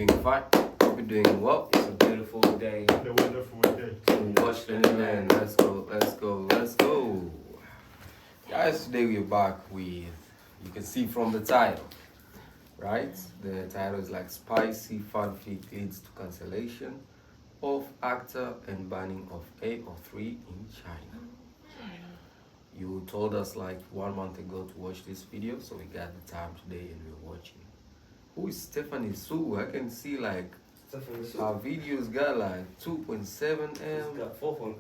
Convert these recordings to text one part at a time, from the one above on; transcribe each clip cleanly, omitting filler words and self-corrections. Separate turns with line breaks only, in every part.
doing fine. Hope you're doing well. It's a beautiful day.
A wonderful day.
To watch the new land. Let's go, let's go, let's go. Guys, today we're back with, you can see from the title, right? The title is like spicy fanfic leads to cancellation of actor and banning of AO3 in China. You told us like 1 month ago to watch this video, so we got the time today and we're watching. Who is Stephanie Su? I can see like our videos got like 2.7 M.
It's got 4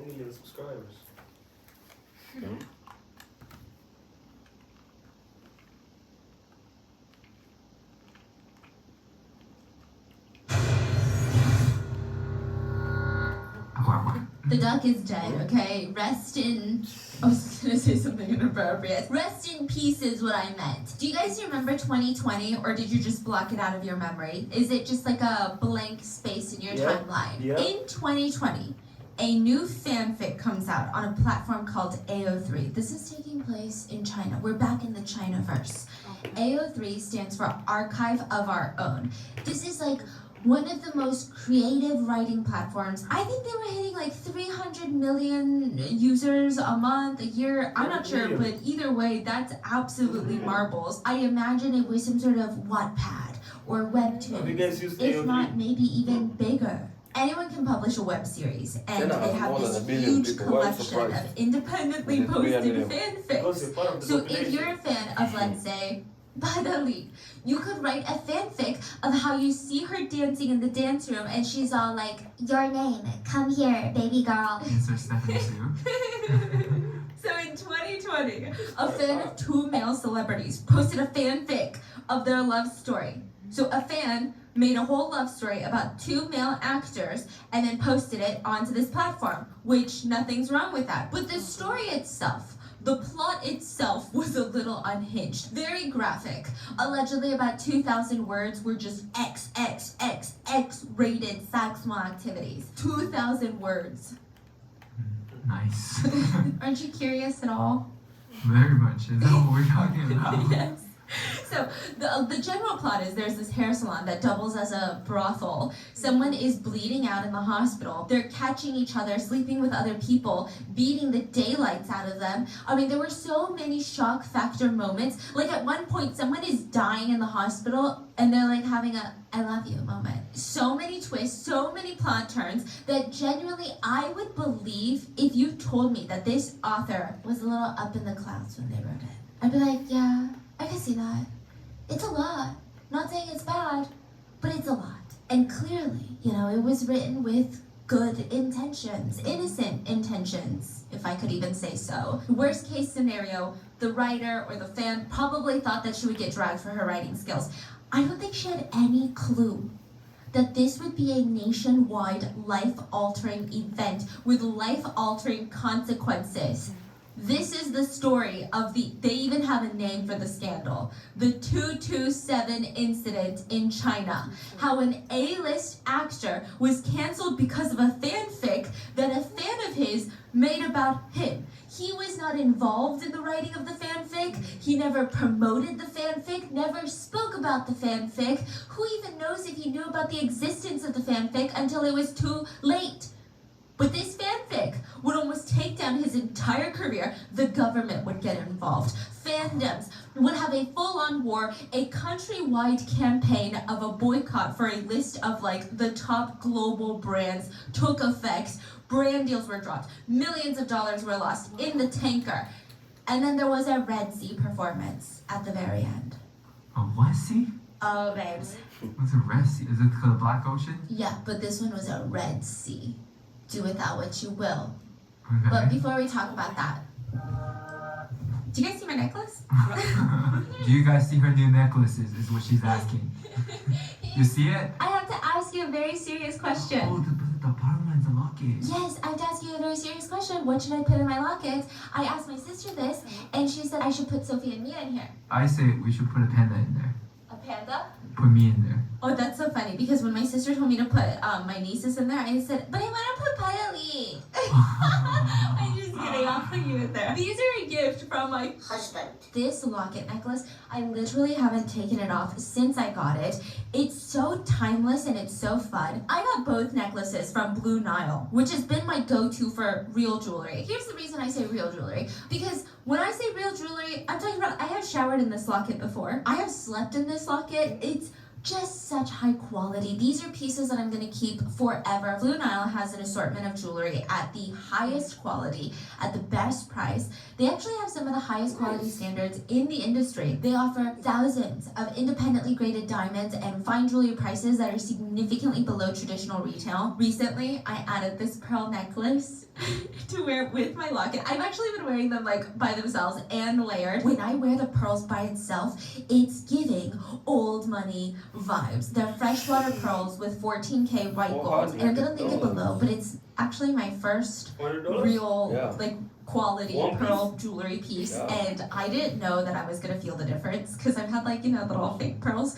million subscribers.
Hmm?
The duck is dead, okay? Rest in... I was gonna say something inappropriate. Rest in peace is what I meant. Do you guys remember 2020, or did you just block it out of your memory? Is it just like a blank space in your timeline?
Yeah.
In 2020, a new fanfic comes out on a platform called AO3. This is taking place in China. We're back in the China-verse. AO3 stands for Archive of Our Own. This is like one of the most creative writing platforms. I think they were hitting like 300 million users a month, a year. I'm not sure, but either way, that's absolutely marbles. I imagine it was some sort of Wattpad or Webtoon,
Have you guys used
if
AO3?
not maybe even bigger. Anyone can publish a web series, and
China
they
has
have
more
this
than 1 billion
huge
people. Why are you
collection
surprised?
of independently
There's 300
posted
Because
fanfics.
you're part of the
So if
population.
you're a fan of, let's say, Badali, you could write a fanfic of how you see her dancing in the dance room and she's all like, "Your name, come here, baby girl."
Insert Stephanie Sue.
So in 2020, a fan of 2 male celebrities posted a fanfic of their love story. So a fan made a whole love story about 2 male actors and then posted it onto this platform, which nothing's wrong with that. But the story itself, the plot itself was a little unhinged, very graphic. Allegedly about 2,000 words were just X rated sexual activities. 2,000 words.
Nice.
Aren't you curious at all?
Very much. Is that what we're talking about?
Yes. So the general plot is there's this hair salon that doubles as a brothel. Someone is bleeding out in the hospital. They're catching each other, sleeping with other people, beating the daylights out of them. I mean, there were so many shock factor moments. Like at one point, someone is dying in the hospital and they're like having a "I love you" moment. So many twists, so many plot turns that genuinely I would believe if you told me that this author was a little up in the clouds when they wrote it. I'd be like, yeah, I can see that. It's a lot. Not saying it's bad, but it's a lot. And clearly, it was written with good intentions, innocent intentions, if I could even say so. Worst case scenario, the writer or the fan probably thought that she would get dragged for her writing skills. I don't think she had any clue that this would be a nationwide life-altering event with life-altering consequences. This is the story of they even have a name for the scandal, the 227 incident in China. How an A-list actor was canceled because of a fanfic that a fan of his made about him. He was not involved in the writing of the fanfic. He never promoted the fanfic, never spoke about the fanfic. Who even knows if he knew about the existence of the fanfic until it was too late? But this fanfic would almost take down his entire career. The government would get involved. Fandoms would have a full-on war. A countrywide campaign of a boycott for a list of like the top global brands took effect. Brand deals were dropped. Millions of dollars were lost in the tanker. And then there was a Red Sea performance at the very end.
A what sea?
Oh, babes.
What's a Red Sea? Is it the Black Ocean?
Yeah, but this one was a Red Sea. Do with that what you will.
Okay.
But before we talk about that, do you guys see my necklace?
Do you guys see her new necklaces? Is what she's asking. You see it?
I have to ask you a very serious question.
Oh, the bottom line's a locket.
Yes, I have to ask you a very serious question. What should I put in my locket? I asked my sister this, and she said I should put Sophie and Mia in here.
I say we should put a panda in there.
A panda?
Put me in there.
Oh, that's so funny because when my sister told me to put my nieces in there, I said, but I want to put Payali. I'm just kidding, I'll put you in there. These are a gift from my husband. This locket necklace, I literally haven't taken it off since I got it. It's so timeless and it's so fun. I got both necklaces from Blue Nile, which has been my go-to for real jewelry. Here's the reason I say real jewelry, because when I say real jewelry, I'm talking about I have showered in this locket before. I have slept in this locket. It's just such high quality. These are pieces that I'm gonna keep forever. Blue Nile has an assortment of jewelry at the highest quality, at the best price. They actually have some of the highest quality standards in the industry. They offer thousands of independently graded diamonds and fine jewelry prices that are significantly below traditional retail. Recently, I added this pearl necklace to wear with my locket. I've actually been wearing them like by themselves and layered. When I wear the pearls by itself, it's giving old money vibes. They're freshwater pearls with 14K white gold. And I'm gonna link it below, but it's actually my first real like quality pearl jewelry piece. And I didn't know that I was gonna feel the difference because I've had like, you know, little fake pearls.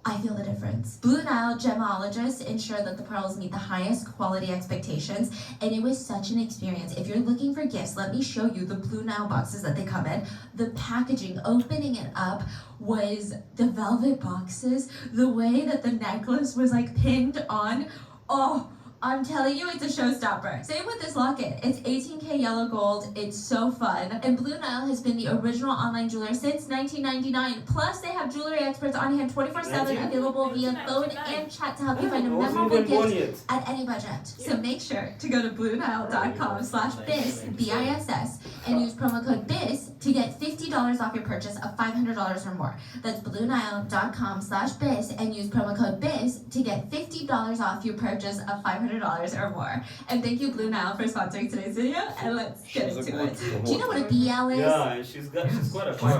I feel the difference. Blue Nile gemologists ensure that the pearls meet the highest quality expectations, and it was such an experience. If you're looking for gifts, let me show you the Blue Nile boxes that they come in. The packaging, opening it up, was the velvet boxes, the way that the necklace was like pinned on. Oh, I'm telling you, it's a showstopper. Same with this locket. It's 18K yellow gold. It's so fun. And Blue Nile has been the original online jeweler since 1999. Plus, they have jewelry experts on hand 24/7 available via phone and chat to help you find a memorable gift at any budget. So make sure to go to BlueNile.com/BIS, B-I-S-S, and use promo code BIS to get $50 off your purchase of $500 or more. That's BlueNile.com/BIS and use promo code BIS to get $50 off your purchase of $500 or more. And thank you, Blue Nile, for sponsoring today's video. And let's get into it. Do you know what a BL is?
Yeah, and she's quite a fan.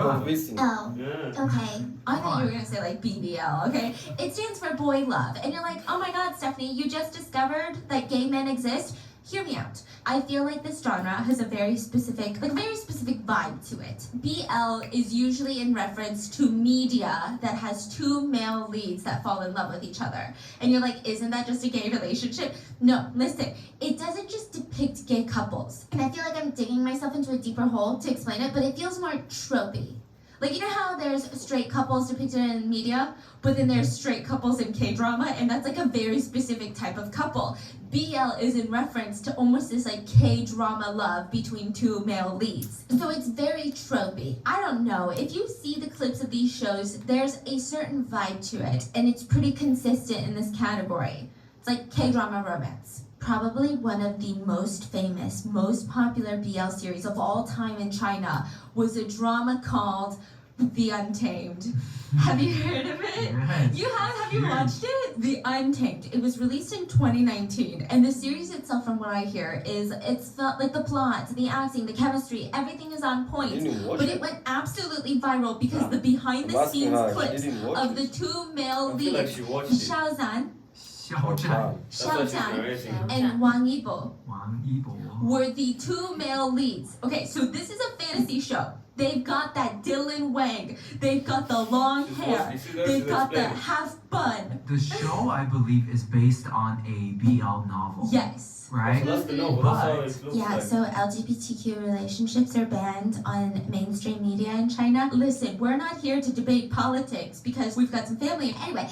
Oh,
Yeah.
okay. I thought you were gonna say like BBL, okay? It stands for boy love. And you're like, oh my god, Stephanie, you just discovered that gay men exist? Hear me out. I feel like this genre has a very specific vibe to it. BL is usually in reference to media that has two male leads that fall in love with each other. And you're like, isn't that just a gay relationship? No, listen, it doesn't just depict gay couples. And I feel like I'm digging myself into a deeper hole to explain it, but it feels more tropey. Like, you know how there's straight couples depicted in media, but then there's straight couples in K-drama, and that's like a very specific type of couple. BL is in reference to almost this like K-drama love between two male leads. So it's very tropey. I don't know, if you see the clips of these shows, there's a certain vibe to it, and it's pretty consistent in this category. It's like K-drama romance. Probably one of the most famous, most popular BL series of all time in China was a drama called The Untamed. Have you heard of it?
Yes.
You have? Have you watched it? The Untamed. It was released in 2019, and the series itself, from what I hear, it's like the plot, the acting, the chemistry, everything is on point. But it went absolutely viral because the behind-the-scenes clips of the two male leads, Xiaozan and Wang Yibo were the two male leads. Okay, so this is a fantasy show. They've got that Dylan Wang. They've got the long hair. They've got the half bun.
The show, I believe, is based on a BL novel.
Yes.
Right?
So that's the novel. That's how it looks
Yeah,
like.
so LGBTQ relationships are banned on mainstream media in China. Listen, we're not here to debate politics because we've got some family. Anyway,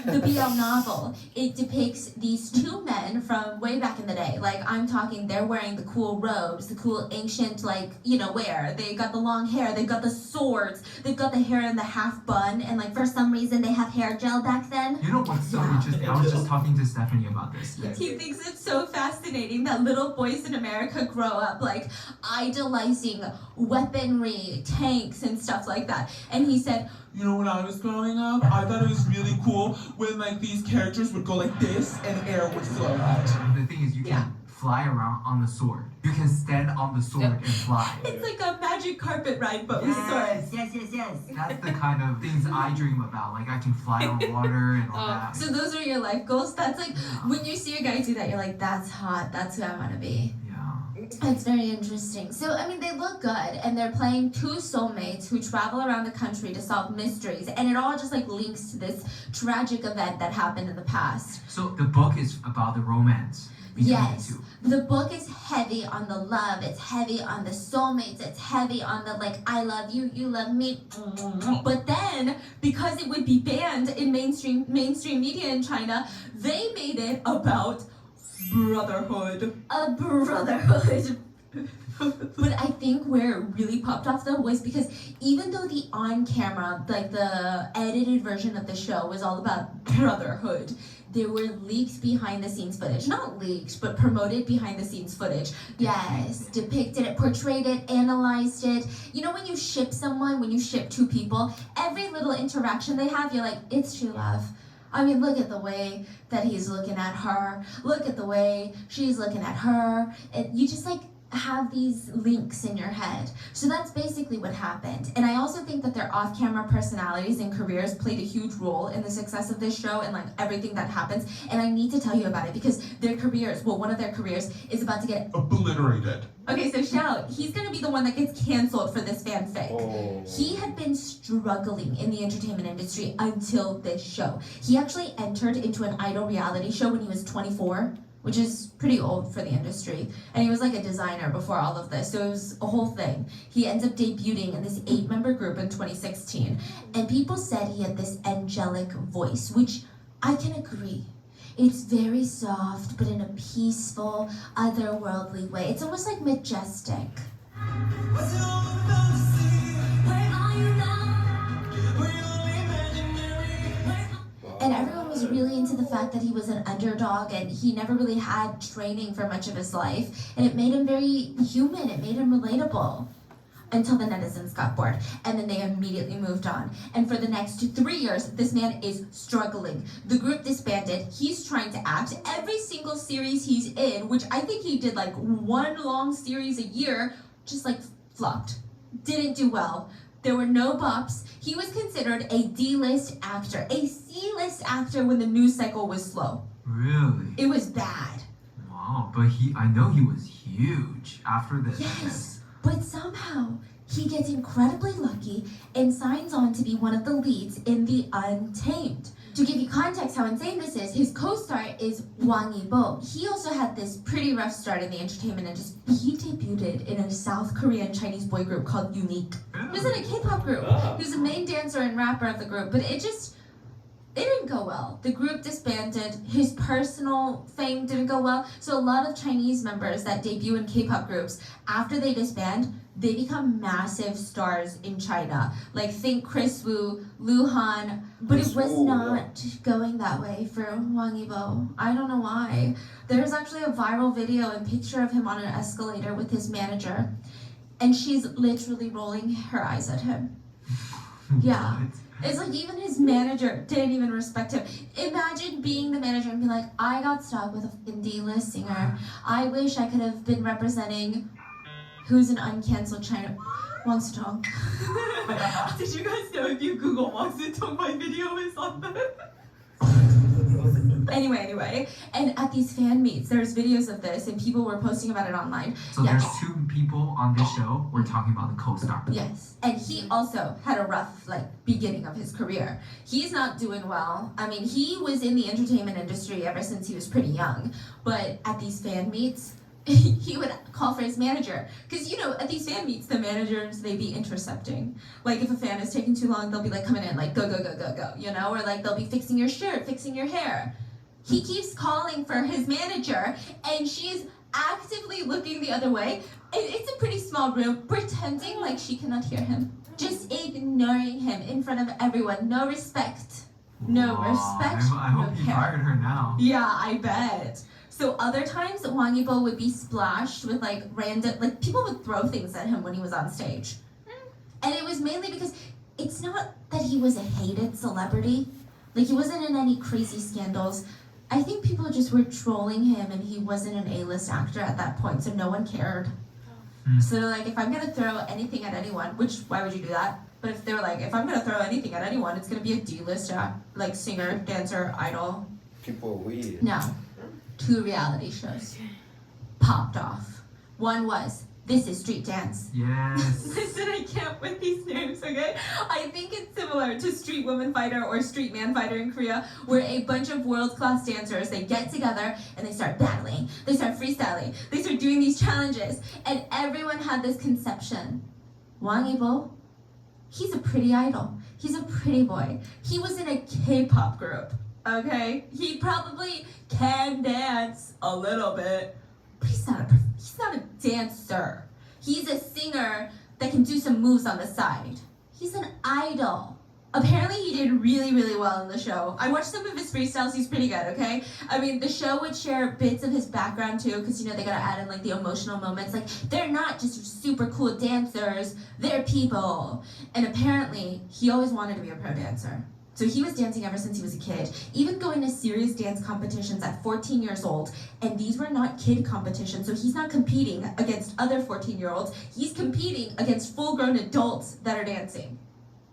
the BL novel, it depicts these two men from way back in the day. Like, I'm talking, they're wearing the cool robes, the cool ancient, like, you know, wear. They got the long hair, they've got the swords, they've got the hair in the half bun, and like, for some reason, they have hair gel back then.
You know what's so interesting? I was just talking to Stephanie about this.
He thinks it's so fascinating that little boys in America grow up like idolizing weaponry, tanks, and stuff like that. And he said,
you know, when I was growing up, I thought it was really cool when like these characters would go like this and air would flow out.
The thing is, you can fly around on the sword. You can stand on the sword and fly.
It's like a magic carpet ride, but with swords.
Yes. That's the kind of things I dream about. Like, I can fly on water and all that.
So those are your life goals? That's like, when you see a guy do that, you're like, that's hot, that's who I want to be.
Yeah.
It's very interesting. So, I mean, they look good, and they're playing two soulmates who travel around the country to solve mysteries, and it all just like links to this tragic event that happened in the past.
So the book is about the romance between
Yes,
the two.
the book is heavy on the love, it's heavy on the soulmates, it's heavy on the like, I love you, you love me. But then, because it would be banned in mainstream media in China, they made it about brotherhood. A brotherhood. But I think where it really popped off though was because even though the on-camera, like the edited version of the show was all about brotherhood, there were leaked behind the scenes footage. Not leaked, but promoted behind the scenes footage. Yes, depicted it, portrayed it, analyzed it. You know when you ship someone, when you ship two people, every little interaction they have, you're like, it's true love. I mean, look at the way that he's looking at her. Look at the way she's looking at her. You just like have these links in your head. So that's basically what happened. And I also think that their off-camera personalities and careers played a huge role in the success of this show and like everything that happens. And I need to tell you about it because their careers, well, one of their careers is about to get
Obliterated.
Okay, so Xiao, he's gonna be the one that gets canceled for this fanfic.
Oh.
He had been struggling in the entertainment industry until this show. He actually entered into an idol reality show when he was 24, which is pretty old for the industry. And he was like a designer before all of this, so it was a whole thing. He ends up debuting in this 8-member group in 2016. And people said he had this angelic voice, which I can agree. It's very soft, but in a peaceful, otherworldly way. It's almost like majestic. And everyone was really into the fact that he was an underdog and he never really had training for much of his life. And it made him very human, it made him relatable. Until the netizens got bored, and then they immediately moved on. And for the next 3 years, this man is struggling. The group disbanded, he's trying to act. Every single series he's in, which I think he did like one long series a year, just like flopped. Didn't do well. There were no bops. He was considered a D-list actor, a C-list actor when the news cycle was slow.
Really?
It was bad.
Wow, but I know he was huge after this.
Yes. But somehow, he gets incredibly lucky and signs on to be one of the leads in the Untamed. To give you context how insane this is, his co-star is Wang Yibo. He also had this pretty rough start in the entertainment industry. He debuted in a South Korean Chinese boy group called Unique. He was in a K-pop group. He was the main dancer and rapper of the group, but it didn't go well. The group disbanded. His personal fame didn't go well. So a lot of Chinese members that debut in K-pop groups, after they disband, they become massive stars in China. Like think Chris Wu, Lu Han, but it was not going that way for Wang Yibo. I don't know why. There's actually a viral video and picture of him on an escalator with his manager, and she's literally rolling her eyes at him. Yeah.
What?
It's like even his manager didn't even respect him. Imagine being the manager and being like, I got stuck with a fucking D-list singer. I wish I could have been representing who's an uncancelled China. Wang Sitong. Did you guys know if you Google Wang Sitong, my video is on there? Anyway, and at these fan meets, there's videos of this, and people were posting about it online.
So there's two people on this show. We're talking about the co-star.
Yes, and he also had a rough beginning of his career. He's not doing well. I mean, he was in the entertainment industry ever since he was pretty young, but at these fan meets, he would call for his manager. Because, you know, at these fan meets, the managers, they be intercepting. Like, if a fan is taking too long, they'll be, coming in, go, go, go, go, go, you know? Or, they'll be fixing your shirt, fixing your hair. He keeps calling for his manager, and she's actively looking the other way. It's a pretty small room, pretending like she cannot hear him. Just ignoring him in front of everyone. No respect. No respect,
I hope
no
you
care.
fired her now.
Yeah, I bet. So other times, Wang Yibo would be splashed with random, people would throw things at him when he was on stage. And it was mainly because it's not that he was a hated celebrity. He wasn't in any crazy scandals. I think people just were trolling him and he wasn't an A-list actor at that point, so no one cared. So if I'm gonna throw anything at anyone, which, why would you do that? But if they were if I'm gonna throw anything at anyone, it's gonna be a D-list singer, dancer, idol.
People are weird.
No. 2 reality shows popped off. One was, this is street dance.
Yes.
Listen, I can't with these names, okay? I think it's similar to Street Woman Fighter or Street Man Fighter in Korea, where a bunch of world-class dancers, they get together and they start battling, they start freestyling, they start doing these challenges, and everyone had this conception. Wang Yibo, he's a pretty idol. He's a pretty boy. He was in a K-pop group, okay? He probably can dance a little bit, but he's not a dancer. He's a singer that can do some moves on the side. He's an idol. Apparently he did really, really well in the show. I watched some of his freestyles, he's pretty good, okay? I mean, the show would share bits of his background too, because you know, they gotta add in like the emotional moments. Like, they're not just super cool dancers, they're people. And apparently, he always wanted to be a pro dancer. So he was dancing ever since he was a kid, even going to serious dance competitions at 14 years old. And these were not kid competitions, so he's not competing against other 14-year-olds. He's competing against full-grown adults that are dancing.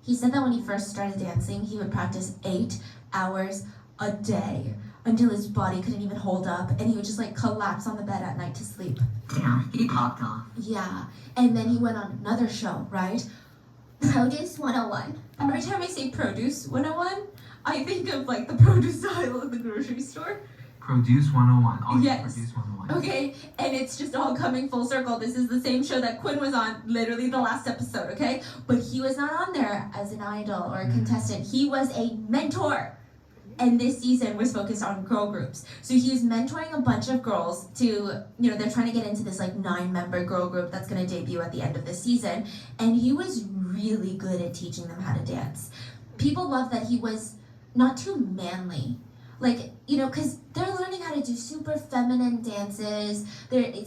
He said that when he first started dancing, he would practice 8 hours a day until his body couldn't even hold up, and he would just like collapse on the bed at night to sleep.
Damn, he popped off.
Yeah, and then he went on another show, right? Produce 101. Every time I say Produce 101, I think of like the produce aisle in the grocery store.
Produce 101. Oh,
Yes.
Produce 101.
Okay, and it's just all coming full circle. This is the same show that Quinn was on, literally the last episode, okay? But he was not on there as an idol or a contestant. He was a mentor. And this season was focused on girl groups. So he was mentoring a bunch of girls to, you know, they're trying to get into this like 9-member girl group that's gonna debut at the end of this season. And he was really good at teaching them how to dance. People love that he was not too manly. Like, you know, because they're learning how to do super feminine dances.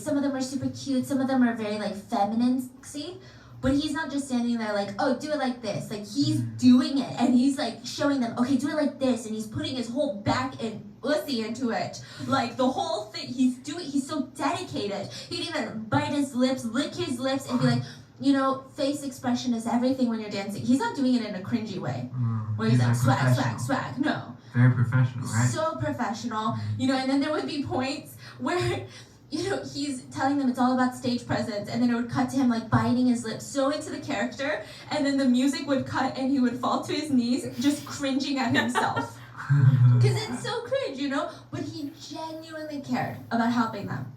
Some of them are super cute, some of them are very like feminine, see? But he's not just standing there like, oh, do it like this. Like, he's doing it, and he's like showing them, okay, do it like this, and he's putting his whole back and pussy into it. Like, the whole thing, he's so dedicated. He'd even bite his lips, lick his lips, and be like, you know, face expression is everything when you're dancing. He's not doing it in a cringy way, where he's like, swag, swag, swag. No.
Very professional, right?
So professional, you know, and then there would be points where, you know, he's telling them it's all about stage presence, and then it would cut to him like biting his lips so into the character, and then the music would cut and he would fall to his knees just cringing at himself. Because it's so cringe, you know? But he genuinely cared about helping them,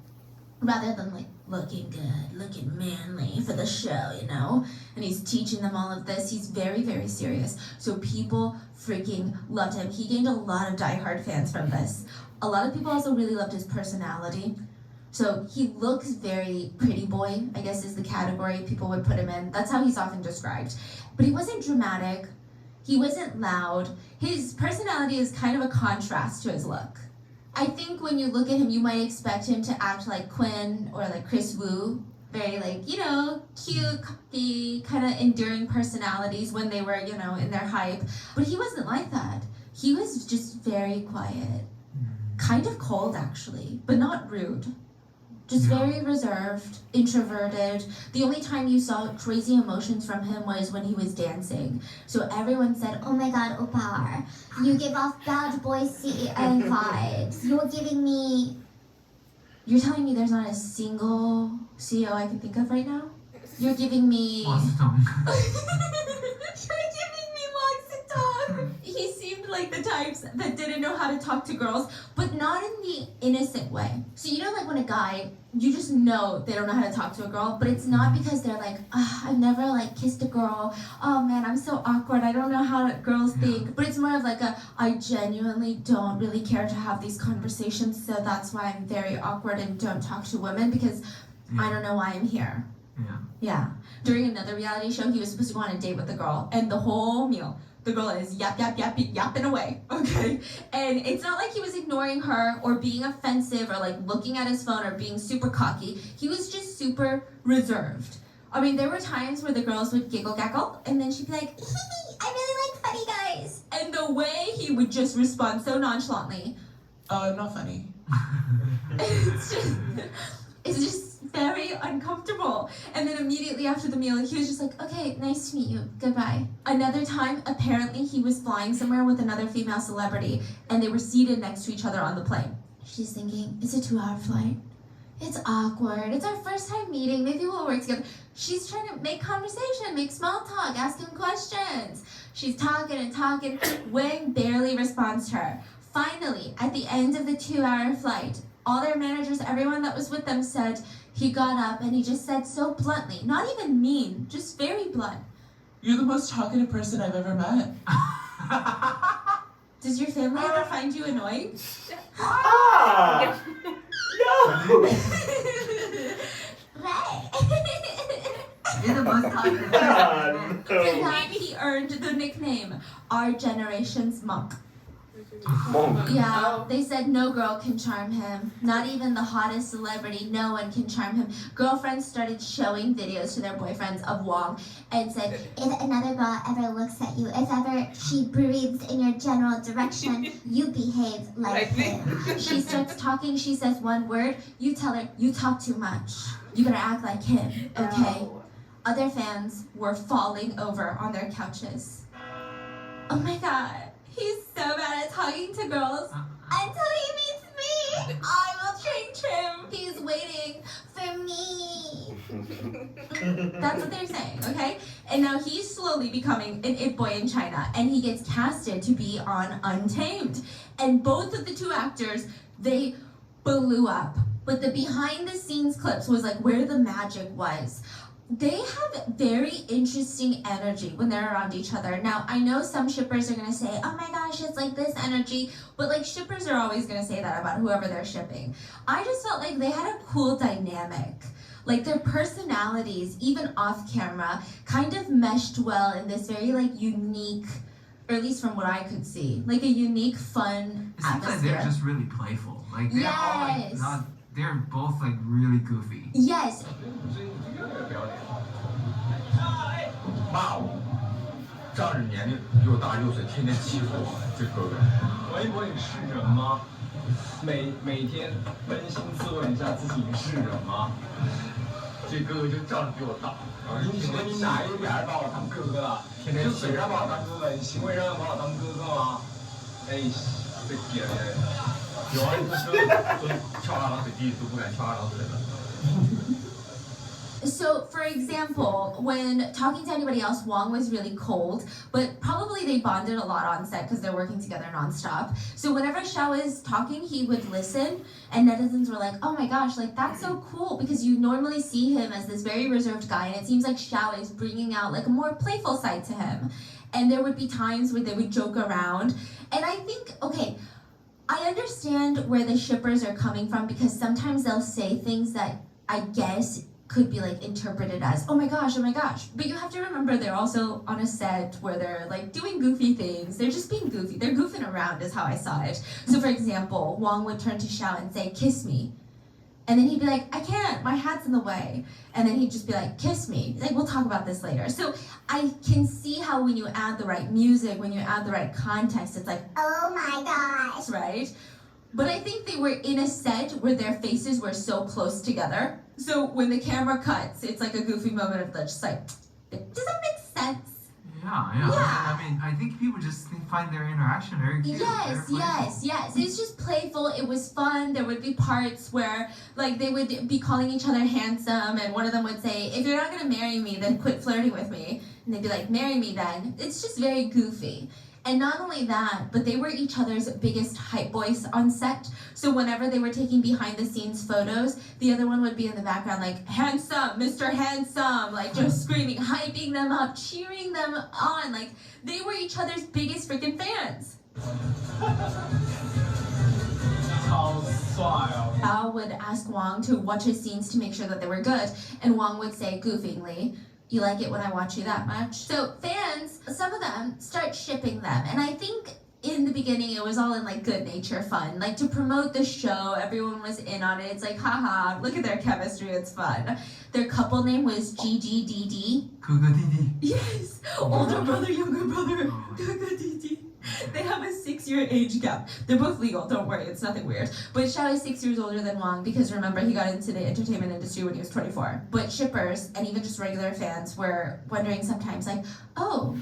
rather than like looking good, looking manly for the show, you know? And he's teaching them all of this. He's very, very serious. So people freaking loved him. He gained a lot of diehard fans from this. A lot of people also really loved his personality. So he looks very pretty boy, I guess is the category people would put him in. That's how he's often described. But he wasn't dramatic. He wasn't loud. His personality is kind of a contrast to his look. I think when you look at him, you might expect him to act like Quinn or like Chris Wu. Very like, you know, cute, cocky, kind of enduring personalities when they were, you know, in their hype. But he wasn't like that. He was just very quiet. Kind of cold, actually, but not rude. Just very reserved, introverted. The only time you saw crazy emotions from him was when he was dancing. So everyone said, oh my god, Opar, you give off bad boy CEO vibes. You're giving me... You're telling me there's not a single CEO I can think of right now? You're giving me...
Awesome.
You're giving me Moxitong. He seemed like the types that didn't know how to talk to girls, but not in the innocent way. So you know, like when a guy, you just know they don't know how to talk to a girl, but it's not because they're like, I've never like kissed a girl. Oh man, I'm so awkward. I don't know how girls think. But it's more of like I genuinely don't really care to have these conversations, so that's why I'm very awkward and don't talk to women because I don't know why I'm here. Yeah. During another reality show, he was supposed to go on a date with a girl, and the whole meal, the girl is yapping away, okay? And it's not like he was ignoring her or being offensive or like looking at his phone or being super cocky. He was just super reserved. I mean, there were times where the girls would giggle gaggle, and then she'd be like, I really like funny guys. And the way he would just respond so nonchalantly, not funny. It's just very uncomfortable. And then immediately after the meal, he was just like, okay, nice to meet you, goodbye. Another time, apparently he was flying somewhere with another female celebrity, and they were seated next to each other on the plane. She's thinking, it's a 2-hour flight. It's awkward. It's our first time meeting. Maybe we'll work together. She's trying to make conversation, make small talk, ask him questions. She's talking and talking. Wang barely responds to her. Finally, at the end of the 2-hour flight, all their managers, everyone that was with them said he got up and he just said so bluntly, not even mean, just very blunt.
You're the most talkative person I've ever met.
Does your family ever find you annoying?
Ah! No!
You're the most talkative
Ah,
person.
For that, he earned the nickname, our generation's monk.
Monk.
Yeah, they said no girl can charm him. Not even the hottest celebrity, no one can charm him. Girlfriends started showing videos to their boyfriends of Wong and said,
If another girl ever looks at you, if ever she breathes in your general direction, you behave like him.
she starts talking, she says one word, you tell her, you talk too much. You better act like him, okay? Other fans were falling over on their couches. Oh my god, he's so bad at talking to girls. Until he meets me, I will change him. He's waiting for me. That's what they're saying, okay? And now he's slowly becoming an it boy in China, and he gets casted to be on Untamed. And both of the two actors, they blew up. But the behind the scenes clips was like where the magic was. They have very interesting energy when they're around each other. Now, I know some shippers are gonna say, oh my gosh, it's like this energy, but like shippers are always gonna say that about whoever they're shipping. I just felt like they had a cool dynamic. Like their personalities, even off camera, kind of meshed well in this very like unique, or at least from what I could see, like a unique, fun
It seems like
atmosphere.
they're just really playful. Like they're all like
Yes.
not. They're both like really goofy.
Yes,
骂我，仗着年龄比我大6岁，天天欺负我，这哥哥。
微博，你是人吗？每天扪心自问一下自己，你是人吗？
这哥哥就仗着比我大，
你说你哪一点把我当哥哥了？
天天
就嘴上把我当哥哥，你行为上要把我当哥哥吗？哎，
这姐姐，有啊，说翘二郎腿弟弟都不敢翘二郎腿了。
So, for example, when talking to anybody else, Wong was really cold, but probably they bonded a lot on set because they're working together nonstop. So whenever Xiao is talking, he would listen, and netizens were like, oh my gosh, like that's so cool, because you normally see him as this very reserved guy, and it seems like Xiao is bringing out like a more playful side to him. And there would be times where they would joke around, and I think, okay, I understand where the shippers are coming from, because sometimes they'll say things that I guess could be like interpreted as, oh my gosh, but you have to remember they're also on a set where they're like doing goofy things. They're just being goofy. They're goofing around is how I saw it. So for example, Wong would turn to Xiao and say, kiss me, and then he'd be like, I can't, my hat's in the way, and then he'd just be like, kiss me. He's like, we'll talk about this later. So I can see how when you add the right music, when you add the right context, it's like,
Oh my gosh.
right? But I think they were in a set where their faces were so close together. So when the camera cuts, it's like a goofy moment of just like, does that make sense?
Yeah.
Yeah.
I mean, I think people just find their interaction very cute.
Yes. It's just playful. It was fun. There would be parts where like they would be calling each other handsome, and one of them would say, if you're not gonna marry me, then quit flirting with me. And they'd be like, marry me then. It's just very goofy. And not only that, but they were each other's biggest hype voice on set. So whenever they were taking behind the scenes photos, the other one would be in the background like, handsome, Mr. Handsome, like just screaming, hyping them up, cheering them on. Like they were each other's biggest freaking fans.
超帅哦！
Bao would ask Wong to watch his scenes to make sure that they were good, and Wong would say goofingly, you like it when I watch you that much? So fans, some of them start shipping them, and I think in the beginning it was all in like good nature fun, like to promote the show, everyone was in on it. It's like, haha, look at their chemistry, it's fun. Their couple name was GGDD.
Guga Didi.
Yes, older brother, younger brother, GGDD. They have a 6-year age gap. They're both legal, don't worry, it's nothing weird. But Xiao is 6 years older than Wang, because remember, he got into the entertainment industry when he was 24. But shippers, and even just regular fans, were wondering sometimes like, oh,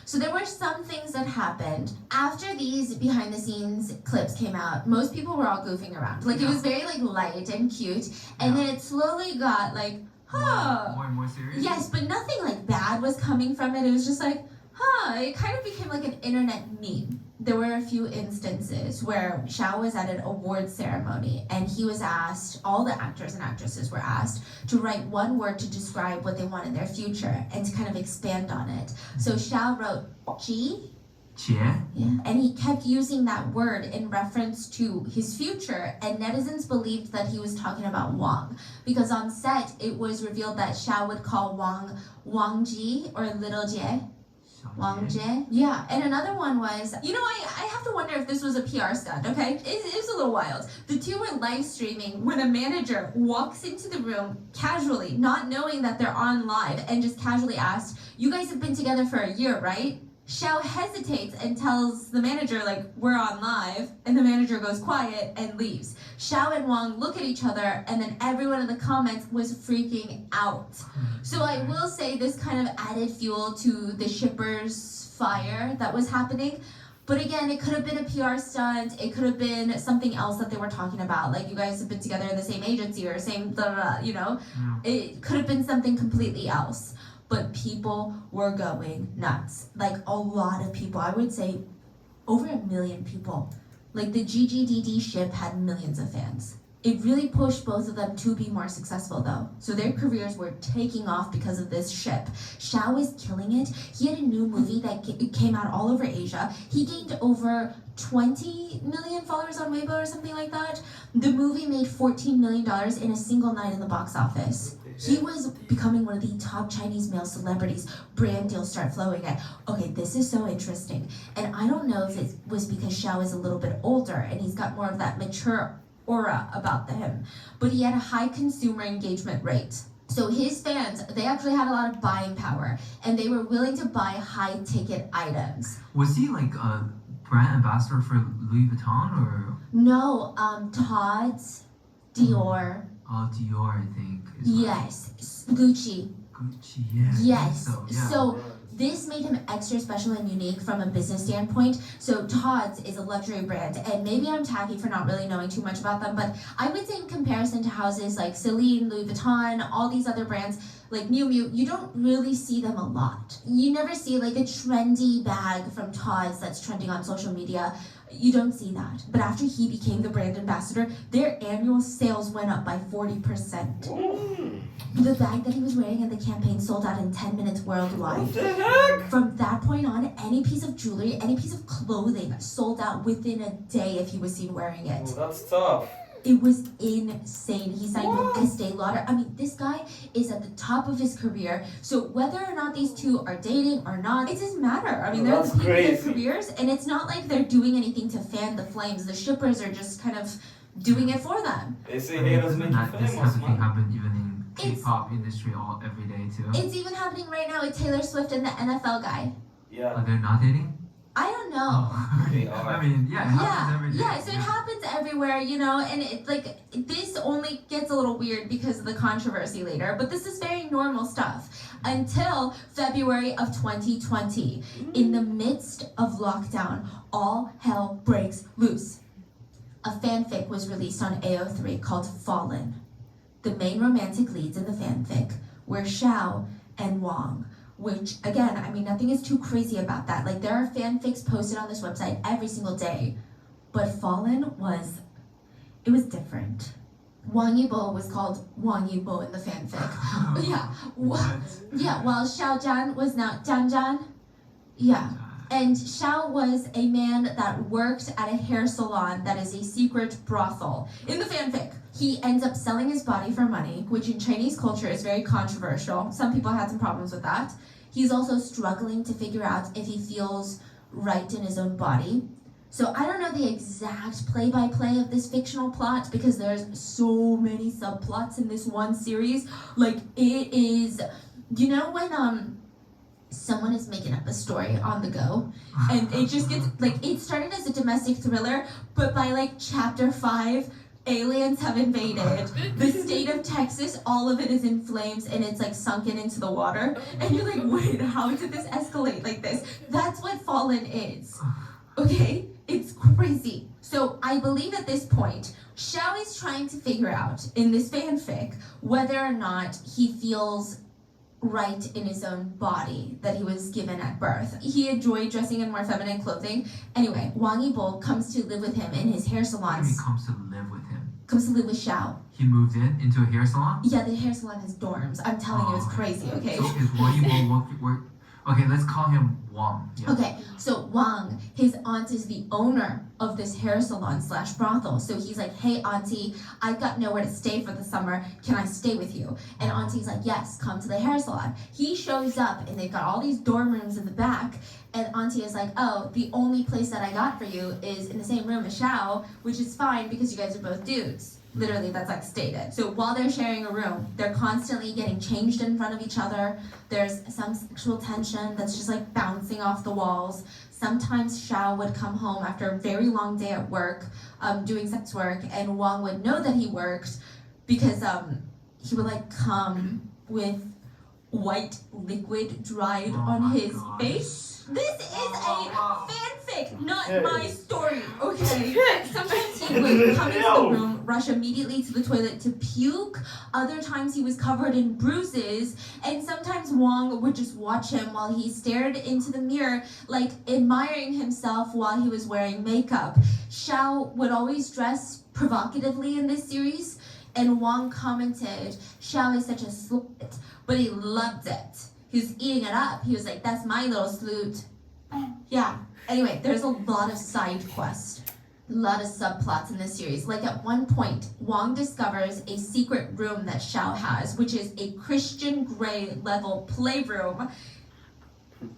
So there were some things that happened. After these behind the scenes clips came out, most people were all goofing around. Like, it was very, like, light and cute. And then it slowly got, like,
more and more serious?
Yes, but nothing, like, bad was coming from it. It was just like, it kind of became like an internet meme. There were a few instances where Xiao was at an awards ceremony and he was asked, all the actors and actresses were asked to write one word to describe what they want in their future and to kind of expand on it. So Xiao wrote Ji.
Yeah.
And he kept using that word in reference to his future, and netizens believed that he was talking about Wang, because on set it was revealed that Xiao would call Wang Ji or Little Jie. Wang Jie. Yeah, and another one was, I have to wonder if this was a PR stunt, okay? It was a little wild. The two were live streaming when a manager walks into the room casually, not knowing that they're on live, and just casually asked, "You guys have been together for a year, right?" Xiao hesitates and tells the manager, like, "We're on live," and the manager goes quiet and leaves. Xiao and Wang look at each other, and then everyone in the comments was freaking out. So I will say this kind of added fuel to the shippers' fire that was happening. But again, it could have been a PR stunt. It could have been something else that they were talking about. Like, you guys have been together in the same agency or same, It could have been something completely else. But people were going nuts. Like, a lot of people. I would say over 1 million people. Like, the GGDD ship had millions of fans. It really pushed both of them to be more successful, though. So their careers were taking off because of this ship. Xiao is killing it. He had a new movie that came out all over Asia. He gained over 20 million followers on Weibo or something like that. The movie made $14 million in a single night in the box office. He was becoming one of the top Chinese male celebrities. Brand deals start flowing in. Okay, this is so interesting. And I don't know if it was because Xiao is a little bit older and he's got more of that mature aura about him. But he had a high consumer engagement rate. So his fans, they actually had a lot of buying power. And they were willing to buy high ticket items.
Was he like a brand ambassador for Louis Vuitton or?
No, Tod's, Dior.
Oh, Dior, I think.
Yes, Gucci.
Gucci, yeah.
Yes.
Yeah.
So this made him extra special and unique from a business standpoint. So Tod's is a luxury brand, and maybe I'm tacky for not really knowing too much about them, but I would say in comparison to houses like Celine, Louis Vuitton, all these other brands, like Miu Miu, you don't really see them a lot. You never see like a trendy bag from Tod's that's trending on social media. You don't see that. But after he became the brand ambassador, their annual sales went up by 40%. The bag that he was wearing in the campaign sold out in 10 minutes worldwide.
What the heck?
From that point on, any piece of jewelry, any piece of clothing sold out within a day if he was seen wearing it.
Oh, that's tough.
It was insane. He signed with Estee Lauder. I mean, this guy is at the top of his career. So whether or not these two are dating or not, it doesn't matter. I mean, they're the peak of their careers, and it's not like they're doing anything to fan the flames. The shippers are just kind of doing it for them.
They say haters make you
This type of thing
famous, man.
happen even in K-pop industry every day too.
It's even happening right now with Taylor Swift and the NFL guy.
Yeah.
They're not dating?
I don't know.
They are.
I mean, yeah, it happens every day.
Yeah, so it happens everywhere, and it like this only gets a little weird because of the controversy later, but this is very normal stuff until February of 2020. In the midst of lockdown, all hell breaks loose. A fanfic was released on AO3 called Fallen. The main romantic leads in the fanfic were Xiao and Wang. Which, again, I mean, nothing is too crazy about that. Like, there are fanfics posted on this website every single day. But Fallen was different. Wang Yibo was called Wang Yibo in the fanfic. Yeah. Yeah, while Xiao Zhan was now Zhan Zhan. Yeah. And Xiao was a man that worked at a hair salon that is a secret brothel. In the fanfic, he ends up selling his body for money, which in Chinese culture is very controversial. Some people had some problems with that. He's also struggling to figure out if he feels right in his own body. So I don't know the exact play-by-play of this fictional plot because there's so many subplots in this one series. Like, it is, when someone is making up a story on the go and it just gets, like, it started as a domestic thriller, but by like chapter 5, aliens have invaded the state of Texas, all of it is in flames and it's like sunken into the water, and you're like, wait, how did this escalate like this? That's what Fallen is. Okay, it's crazy. So I believe at this point Xiao is trying to figure out in this fanfic whether or not he feels right in his own body that he was given at birth. He enjoyed dressing in more feminine clothing. Anyway, Wang Yibo comes to live with him in his hair salon.
He comes to live with him.
Comes to live with Xiao.
He moved into a hair salon?
Yeah, the hair salon has dorms. I'm telling you, it's crazy, okay?
So is Wang Yibo work? Okay, let's call him Wang. Yeah.
Okay, so Wang, his aunt is the owner of this hair salon / brothel. So he's like, hey auntie, I've got nowhere to stay for the summer. Can I stay with you? And auntie's like, yes, come to the hair salon. He shows up and they've got all these dorm rooms in the back. And auntie is like, oh, the only place that I got for you is in the same room as Xiao, which is fine because you guys are both dudes. Literally, that's like stated. So while they're sharing a room, they're constantly getting changed in front of each other. There's some sexual tension that's just like bouncing off the walls. Sometimes Xiao would come home after a very long day at work, doing sex work, and Wang would know that he worked because he would like come with white liquid dried on his face. This is a fanfic, not my story, okay? Sometimes he would come into the room, rush immediately to the toilet to puke. Other times he was covered in bruises. And sometimes Wang would just watch him while he stared into the mirror, like admiring himself while he was wearing makeup. Xiao would always dress provocatively in this series. And Wang commented, Xiao is such a slut, but he loved it. He was eating it up. He was like, that's my little slut. Yeah. Anyway, there's a lot of side quests, a lot of subplots in this series. Like at one point, Wang discovers a secret room that Xiao has, which is a Christian Grey level playroom.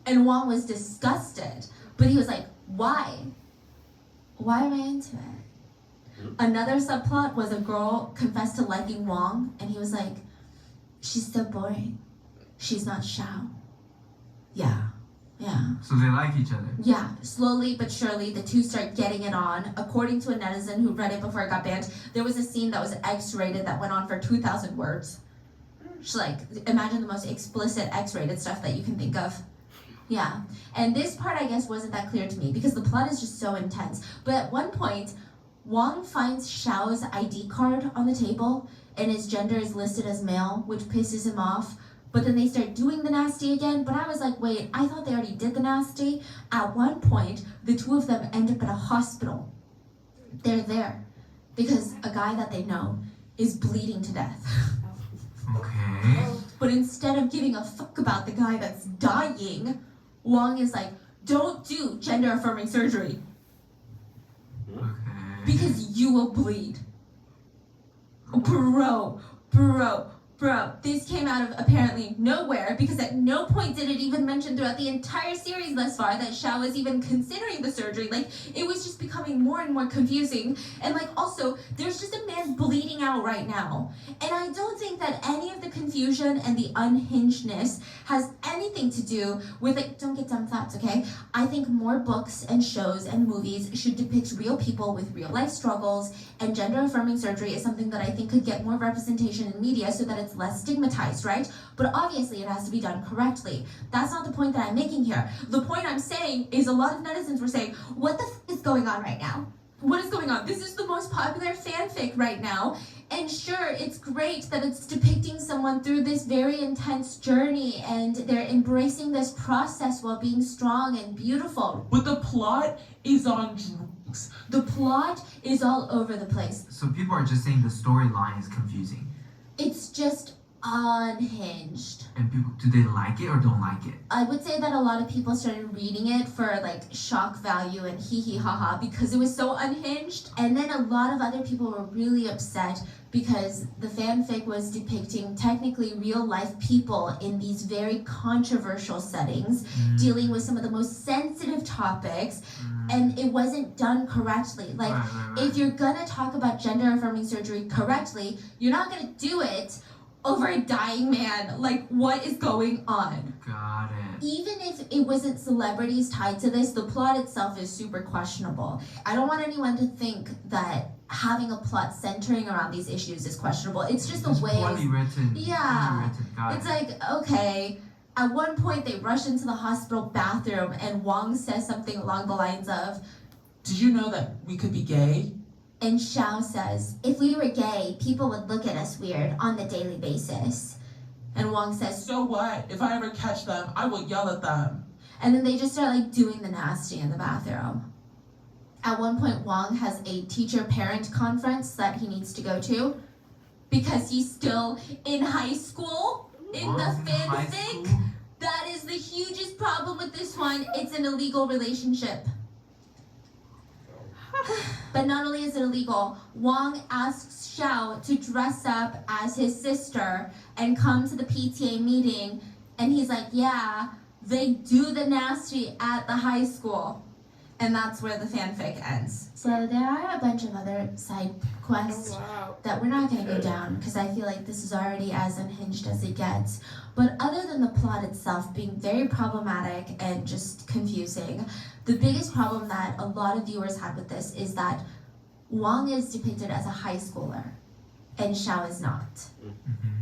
And Wang was disgusted. But he was like, why? Why am I into it? Another subplot was a girl confessed to liking Wang, and he was like, she's so boring. She's not Xiao. Yeah.
So they like each other?
Yeah. Slowly but surely, the two start getting it on. According to a netizen who read it before it got banned, there was a scene that was X-rated that went on for 2,000 words. Just like, imagine the most explicit X-rated stuff that you can think of. Yeah. And this part, I guess, wasn't that clear to me because the plot is just so intense. But at one point, Wang finds Xiao's ID card on the table, and his gender is listed as male, which pisses him off. But then they start doing the nasty again. But I was like, wait, I thought they already did the nasty. At one point, the two of them end up at a hospital. They're there because a guy that they know is bleeding to death.
Okay.
But instead of giving a fuck about the guy that's dying, Wang is like, don't do gender-affirming surgery.
Okay.
Because you will bleed. Bro. This came out of apparently nowhere because at no point did it even mention throughout the entire series thus far that Xiao was even considering the surgery. Like, it was just becoming more and more confusing. And like, also, there's just a man bleeding out right now. And I don't think that any of the confusion and the unhingedness has anything to do with, like, don't get dumb thoughts, okay? I think more books and shows and movies should depict real people with real life struggles, and gender-affirming surgery is something that I think could get more representation in media so that it's less stigmatized, right? But obviously it has to be done correctly. That's not the point that I'm making here. The point I'm saying is a lot of netizens were saying, what the f is going on right now? What is going on? This is the most popular fanfic right now. And sure, it's great that it's depicting someone through this very intense journey and they're embracing this process while being strong and beautiful.
But the plot is on drugs.
The plot is all over the place.
So people are just saying the storyline is confusing.
It's just unhinged.
And people, do they like it or don't like it?
I would say that a lot of people started reading it for like shock value and hee hee ha ha because it was so unhinged. And then a lot of other people were really upset because the fanfic was depicting technically real life people in these very controversial settings, dealing with some of the most sensitive topics, and it wasn't done correctly. Like, if you're gonna talk about gender affirming surgery correctly, you're not gonna do it over a dying man. Like, what is going on?
Got it.
Even if it wasn't celebrities tied to this, the plot itself is super questionable. I don't want anyone to think that having a plot centering around these issues is questionable. It's just the way
poorly written.
Yeah.
Poorly written. Got
It's
it.
like, okay, at one point they rush into the hospital bathroom and Wang says something along the lines of,
Did you know that we could be gay?
and Xiao says,
If we were gay, people would look at us weird on the daily basis.
and Wang says,
So what? If I ever catch them, I will yell at them.
and then they just start like doing the nasty in the bathroom. At one point, Wang has a teacher-parent conference that he needs to go to because he's still in high school in
Wang's
the
in high
fanfic.
school?
That is the hugest problem with this one. It's an illegal relationship. But not only is it illegal, Wang asks Xiao to dress up as his sister and come to the PTA meeting, and he's like, yeah, they do the nasty at the high school. And that's where the fanfic ends. So there are a bunch of other side quests that we're not going to go down because I feel like this is already as unhinged as it gets. But other than the plot itself being very problematic and just confusing, the biggest problem that a lot of viewers had with this is that Wang is depicted as a high schooler and Xiao is not.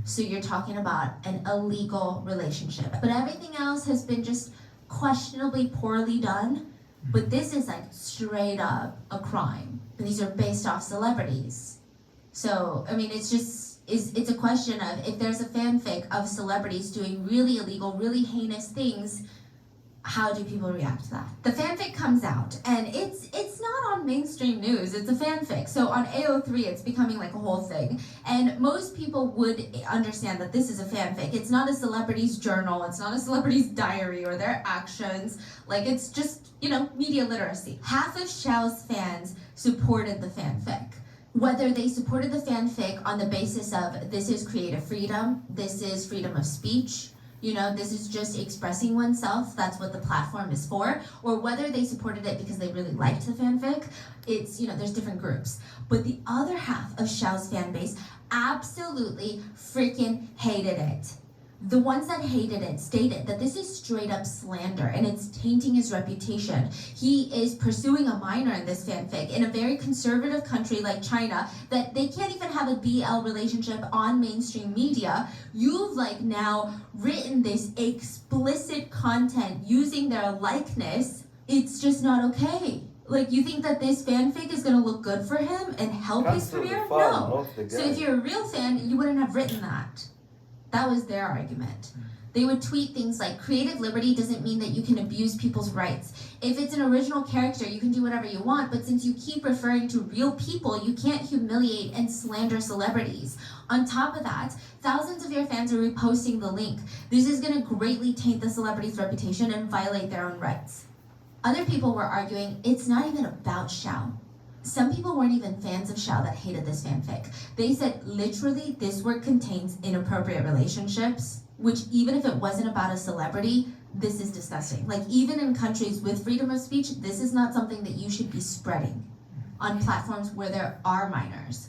So you're talking about an illegal relationship. But everything else has been just questionably poorly done. But this is like straight up a crime. And these are based off celebrities. So, I mean, it's a question of if there's a fanfic of celebrities doing really illegal, really heinous things, how do people react to that? The fanfic comes out, and it's not on mainstream news, it's a fanfic. So on AO3, it's becoming like a whole thing. And most people would understand that this is a fanfic. It's not a celebrity's journal, it's not a celebrity's diary or their actions. Like, it's just, you know, media literacy. Half of Xiao's fans supported the fanfic. Whether they supported the fanfic on the basis of this is creative freedom, this is freedom of speech, you know, this is just expressing oneself, that's what the platform is for, or whether they supported it because they really liked the fanfic, it's, you know, there's different groups. But the other half of Xiao's fan base absolutely freaking hated it. The ones that hated it stated that this is straight up slander and it's tainting his reputation. He is pursuing a minor in this fanfic in a very conservative country like China that they can't even have a BL relationship on mainstream media. You've like now written this explicit content using their likeness. It's just not okay. Like, you think that this fanfic is gonna look good for him and help his career? No. So if you're a real fan, you wouldn't have written that. That was their argument. They would tweet things like, creative liberty doesn't mean that you can abuse people's rights. If it's an original character, you can do whatever you want, but since you keep referring to real people, you can't humiliate and slander celebrities. On top of that, thousands of your fans are reposting the link. This is gonna greatly taint the celebrity's reputation and violate their own rights. Other people were arguing, it's not even about Xiao. Some people weren't even fans of Xiao that hated this fanfic. They said, literally, this work contains inappropriate relationships, which even if it wasn't about a celebrity, this is disgusting. Like, even in countries with freedom of speech, this is not something that you should be spreading on platforms where there are minors.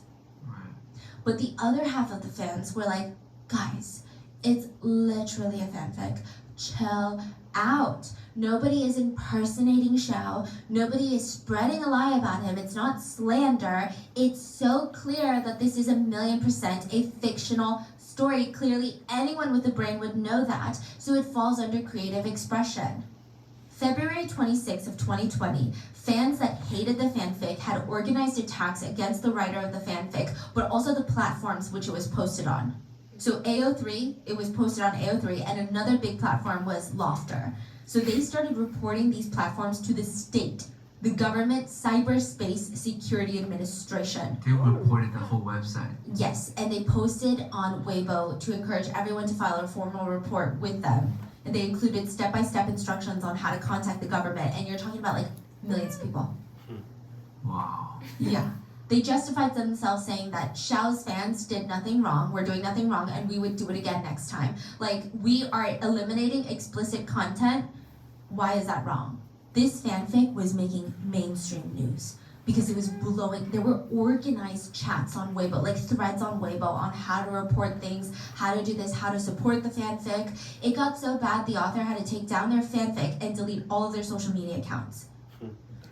But the other half of the fans were like, guys, it's literally a fanfic. Chill out. Nobody is impersonating Xiao. Nobody is spreading a lie about him. It's not slander. It's so clear that this is 1,000,000% a fictional story. Clearly, anyone with a brain would know that. So it falls under creative expression. February 26th of 2020, fans that hated the fanfic had organized attacks against the writer of the fanfic, but also the platforms which it was posted on. So AO3, it was posted on AO3, and another big platform was Lofter. So they started reporting these platforms to the state, the government cyberspace security administration.
They reported the whole website.
Yes, and they posted on Weibo to encourage everyone to file a formal report with them. And they included step-by-step instructions on how to contact the government, and you're talking about like millions of people.
Wow.
Yeah. They justified themselves saying that Xiao's fans did nothing wrong, we're doing nothing wrong, and we would do it again next time. Like, we are eliminating explicit content. Why is that wrong? This fanfic was making mainstream news. because it was blowing. There were organized chats on Weibo, like threads on Weibo on how to report things, how to do this, how to support the fanfic. It got so bad the author had to take down their fanfic and delete all of their social media accounts.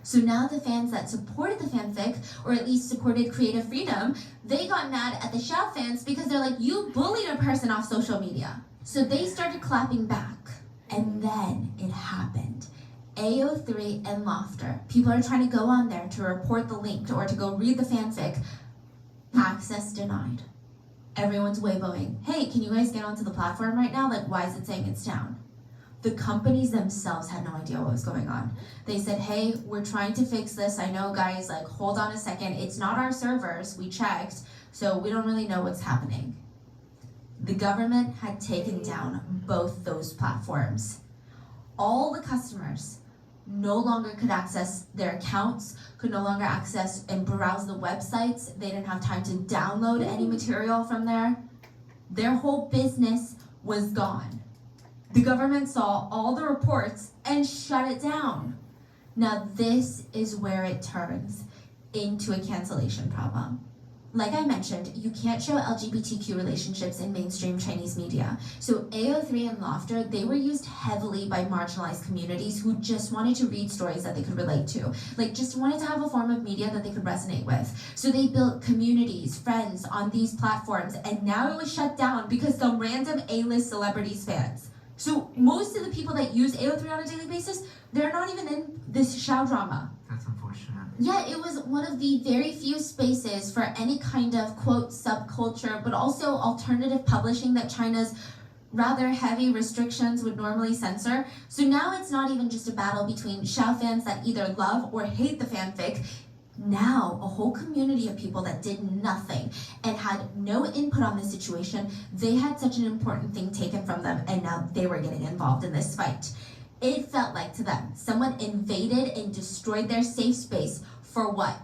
So now the fans that supported the fanfic, or at least supported creative freedom, they got mad at the Xiao fans because they're like, you bullied a person off social media. So they started clapping back. And then it happened. AO3 and Laughter. People are trying to go on there to report the link or to go read the fanfic. Access denied. Everyone's Weiboing, hey, can you guys get onto the platform right now? Like, why is it saying it's down? The companies themselves had no idea what was going on. They said, hey, we're trying to fix this. I know, guys, like, hold on a second. It's not our servers. We checked, so we don't really know what's happening. The government had taken down both those platforms. All the customers no longer could access their accounts, could no longer access and browse the websites. They didn't have time to download any material from there. Their whole business was gone. The government saw all the reports and shut it down. Now this is where it turns into a cancellation problem. Like I mentioned, you can't show LGBTQ relationships in mainstream Chinese media. So AO3 and Laughter, they were used heavily by marginalized communities who just wanted to read stories that they could relate to. Like just wanted to have a form of media that they could resonate with. So they built communities, friends on these platforms, and now it was shut down because some random A-list celebrities fans. So most of the people that use AO3 on a daily basis, they're not even in this Xiao drama.
That's unfortunate.
Yeah, it was one of the very few spaces for any kind of, quote, subculture, but also alternative publishing that China's rather heavy restrictions would normally censor. So now it's not even just a battle between Xiao fans that either love or hate the fanfic. Now, a whole community of people that did nothing and had no input on the situation, they had such an important thing taken from them, and now they were getting involved in this fight. It felt like to them, someone invaded and destroyed their safe space for what?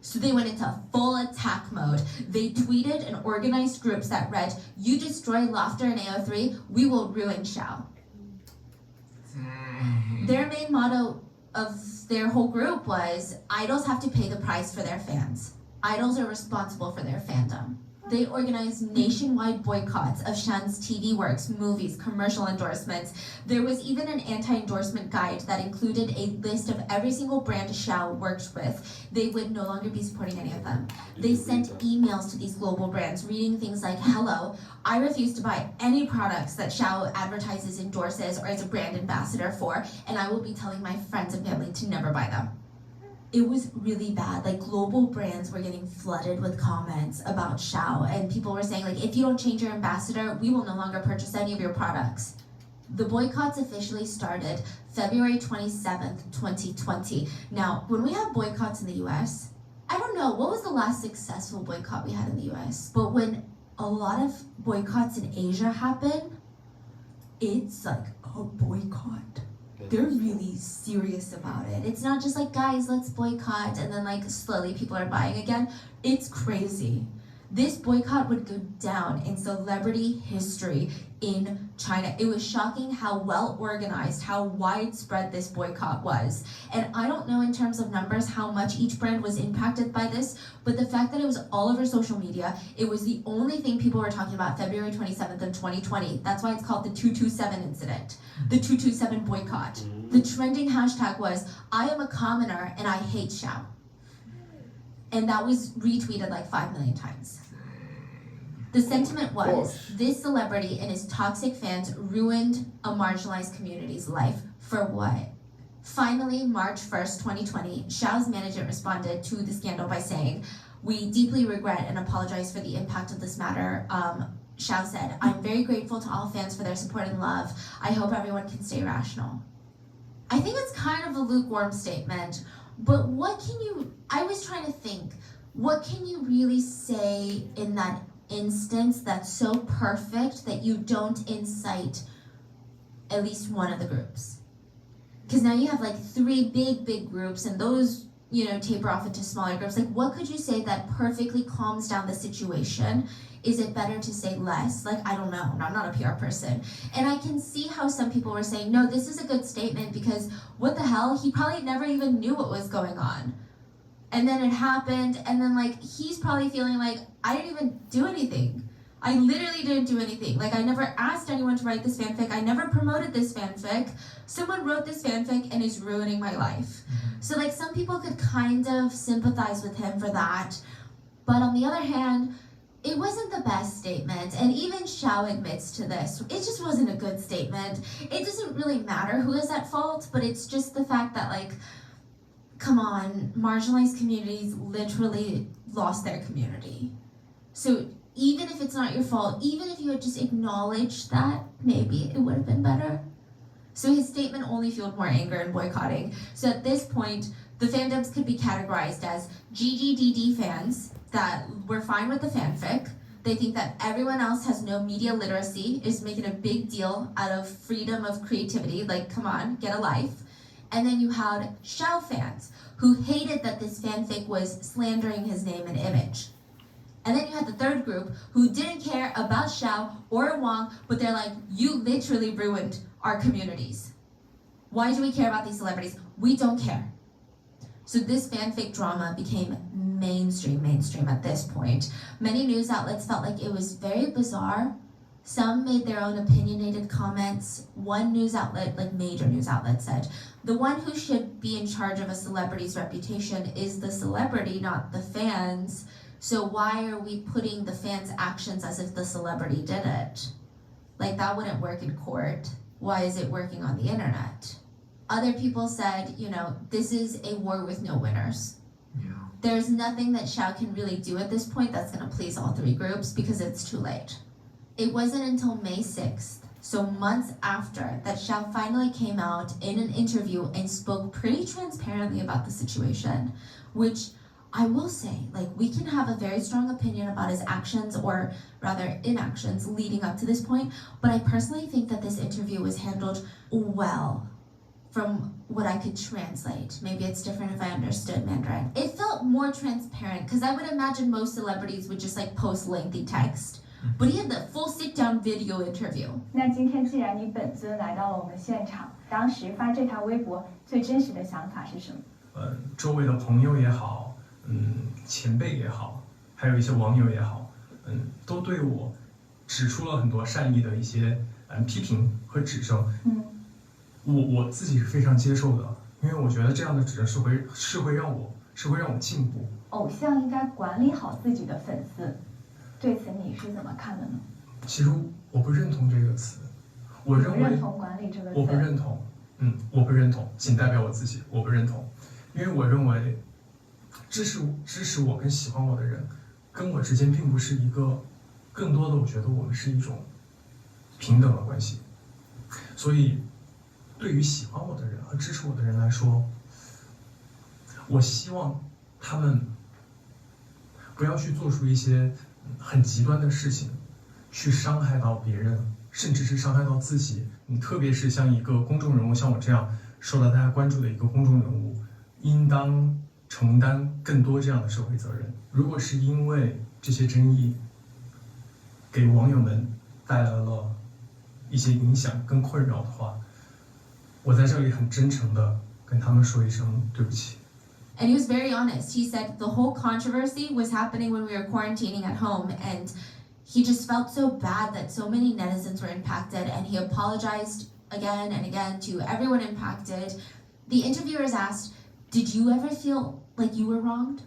So they went into full attack mode. They tweeted and organized groups that read, you destroy Laughter and AO3, we will ruin Xiao. Their main motto of their whole group was, idols have to pay the price for their fans. Idols are responsible for their fandom. They organized nationwide boycotts of Shan's TV works, movies, commercial endorsements. There was even an anti-endorsement guide that included a list of every single brand Xiao worked with. They would no longer be supporting any of them. They sent emails to these global brands reading things like, hello, I refuse to buy any products that Xiao advertises, endorses, or is a brand ambassador for, and I will be telling my friends and family to never buy them. It was really bad. Like, global brands were getting flooded with comments about Xiao, and people were saying, like, if you don't change your ambassador, we will no longer purchase any of your products. The boycotts officially started February 27th, 2020. Now, when we have boycotts in the US, I don't know, what was the last successful boycott we had in the US? But when a lot of boycotts in Asia happen, it's like a boycott. They're really serious about it. It's not just like, guys, let's boycott, and then like slowly people are buying again. It's crazy. This boycott would go down in celebrity history in China. It was shocking how well organized, how widespread this boycott was. And I don't know in terms of numbers how much each brand was impacted by this, but the fact that it was all over social media, it was the only thing people were talking about February 27th of 2020. That's why it's called the 227 incident, the 227 boycott. The trending hashtag was, I am a commoner and I hate Xiao. And that was retweeted like 5 million times. The sentiment was, this celebrity and his toxic fans ruined a marginalized community's life for what? Finally, March 1st, 2020, Xiao's management responded to the scandal by saying, we deeply regret and apologize for the impact of this matter. Xiao said, I'm very grateful to all fans for their support and love. I hope everyone can stay rational. I think it's kind of a lukewarm statement, but what can you, I was trying to think, what can you really say in that instance that's so perfect that you don't incite at least one of the groups? Because now you have like 3 big groups, and those, you know, taper off into smaller groups. Like, what could you say that perfectly calms down the situation? Is it better to say less? Like, I don't know, I'm not a PR person. And I can see how some people were saying, no, this is a good statement because what the hell? He probably never even knew what was going on. And then it happened, and then like he's probably feeling like, I didn't even do anything. I literally didn't do anything. Like I never asked anyone to write this fanfic. I never promoted this fanfic. Someone wrote this fanfic and is ruining my life. So like some people could kind of sympathize with him for that. But on the other hand, it wasn't the best statement. And even Xiao admits to this. It just wasn't a good statement. It doesn't really matter who is at fault, but it's just the fact that like, come on, marginalized communities literally lost their community. So even if it's not your fault, even if you had just acknowledged that, maybe it would have been better. So his statement only fueled more anger and boycotting. So at this point, the fandoms could be categorized as GGDD fans that were fine with the fanfic. They think that everyone else has no media literacy, is making a big deal out of freedom of creativity, like come on, get a life. And then you had Xiao fans who hated that this fanfic was slandering his name and image. And then you had the third group who didn't care about Xiao or Wang, but they're like, you literally ruined our communities. Why do we care about these celebrities? We don't care. So this fanfic drama became mainstream at this point. Many news outlets felt like it was very bizarre. Some made their own opinionated comments. One news outlet, like major news outlet, said, the one who should be in charge of a celebrity's reputation is the celebrity, not the fans. So why are we putting the fans' actions as if the celebrity did it? Like that wouldn't work in court. Why is it working on the internet? Other people said, you know, this is a war with no winners.
Yeah.
There's nothing that Xiao can really do at this point that's gonna please all three groups because it's too late. It wasn't until May 6th, so months after, that Xiao finally came out in an interview and spoke pretty transparently about the situation, which I will say, like, we can have a very strong opinion about his actions, or rather inactions, leading up to this point, but I personally think that this interview was handled well from what I could translate. Maybe it's different if I understood Mandarin. It felt more transparent, because I would imagine most celebrities would just like post lengthy text, but he had the full sit-down video interview.
那今天既然你本尊来到了我们现场，当时发这条微博最真实的想法是什么？
周围的朋友也好，前辈也好，还有一些网友也好，都对我指出了很多善意的一些批评和指正。我自己是非常接受的，因为我觉得这样的指正是会让我进步。
偶像应该管理好自己的粉丝，对此你是怎么看的呢？
其实我不认同这个词，我认为
不认同管理这个词。
我不认同，我不认同，仅代表我自己，我不认同，因为我认为支持我跟喜欢我的人，跟我之间并不是一个，更多的我觉得我们是一种平等的关系，所以对于喜欢我的人和支持我的人来说，我希望他们不要去做出一些很极端的事情，去伤害到别人，甚至是伤害到自己。特别是像一个公众人物，像我这样受到大家关注的一个公众人物，应当承担更多这样的社会责任。如果是因为这些争议给网友们带来了一些影响跟困扰的话，我在这里很真诚的跟他们说一声对不起。
And he was very honest. He said the whole controversy was happening when we were quarantining at home, and he just felt so bad that so many netizens were impacted, and he apologized again and again to everyone impacted. The interviewers asked, did you ever feel like you were wronged?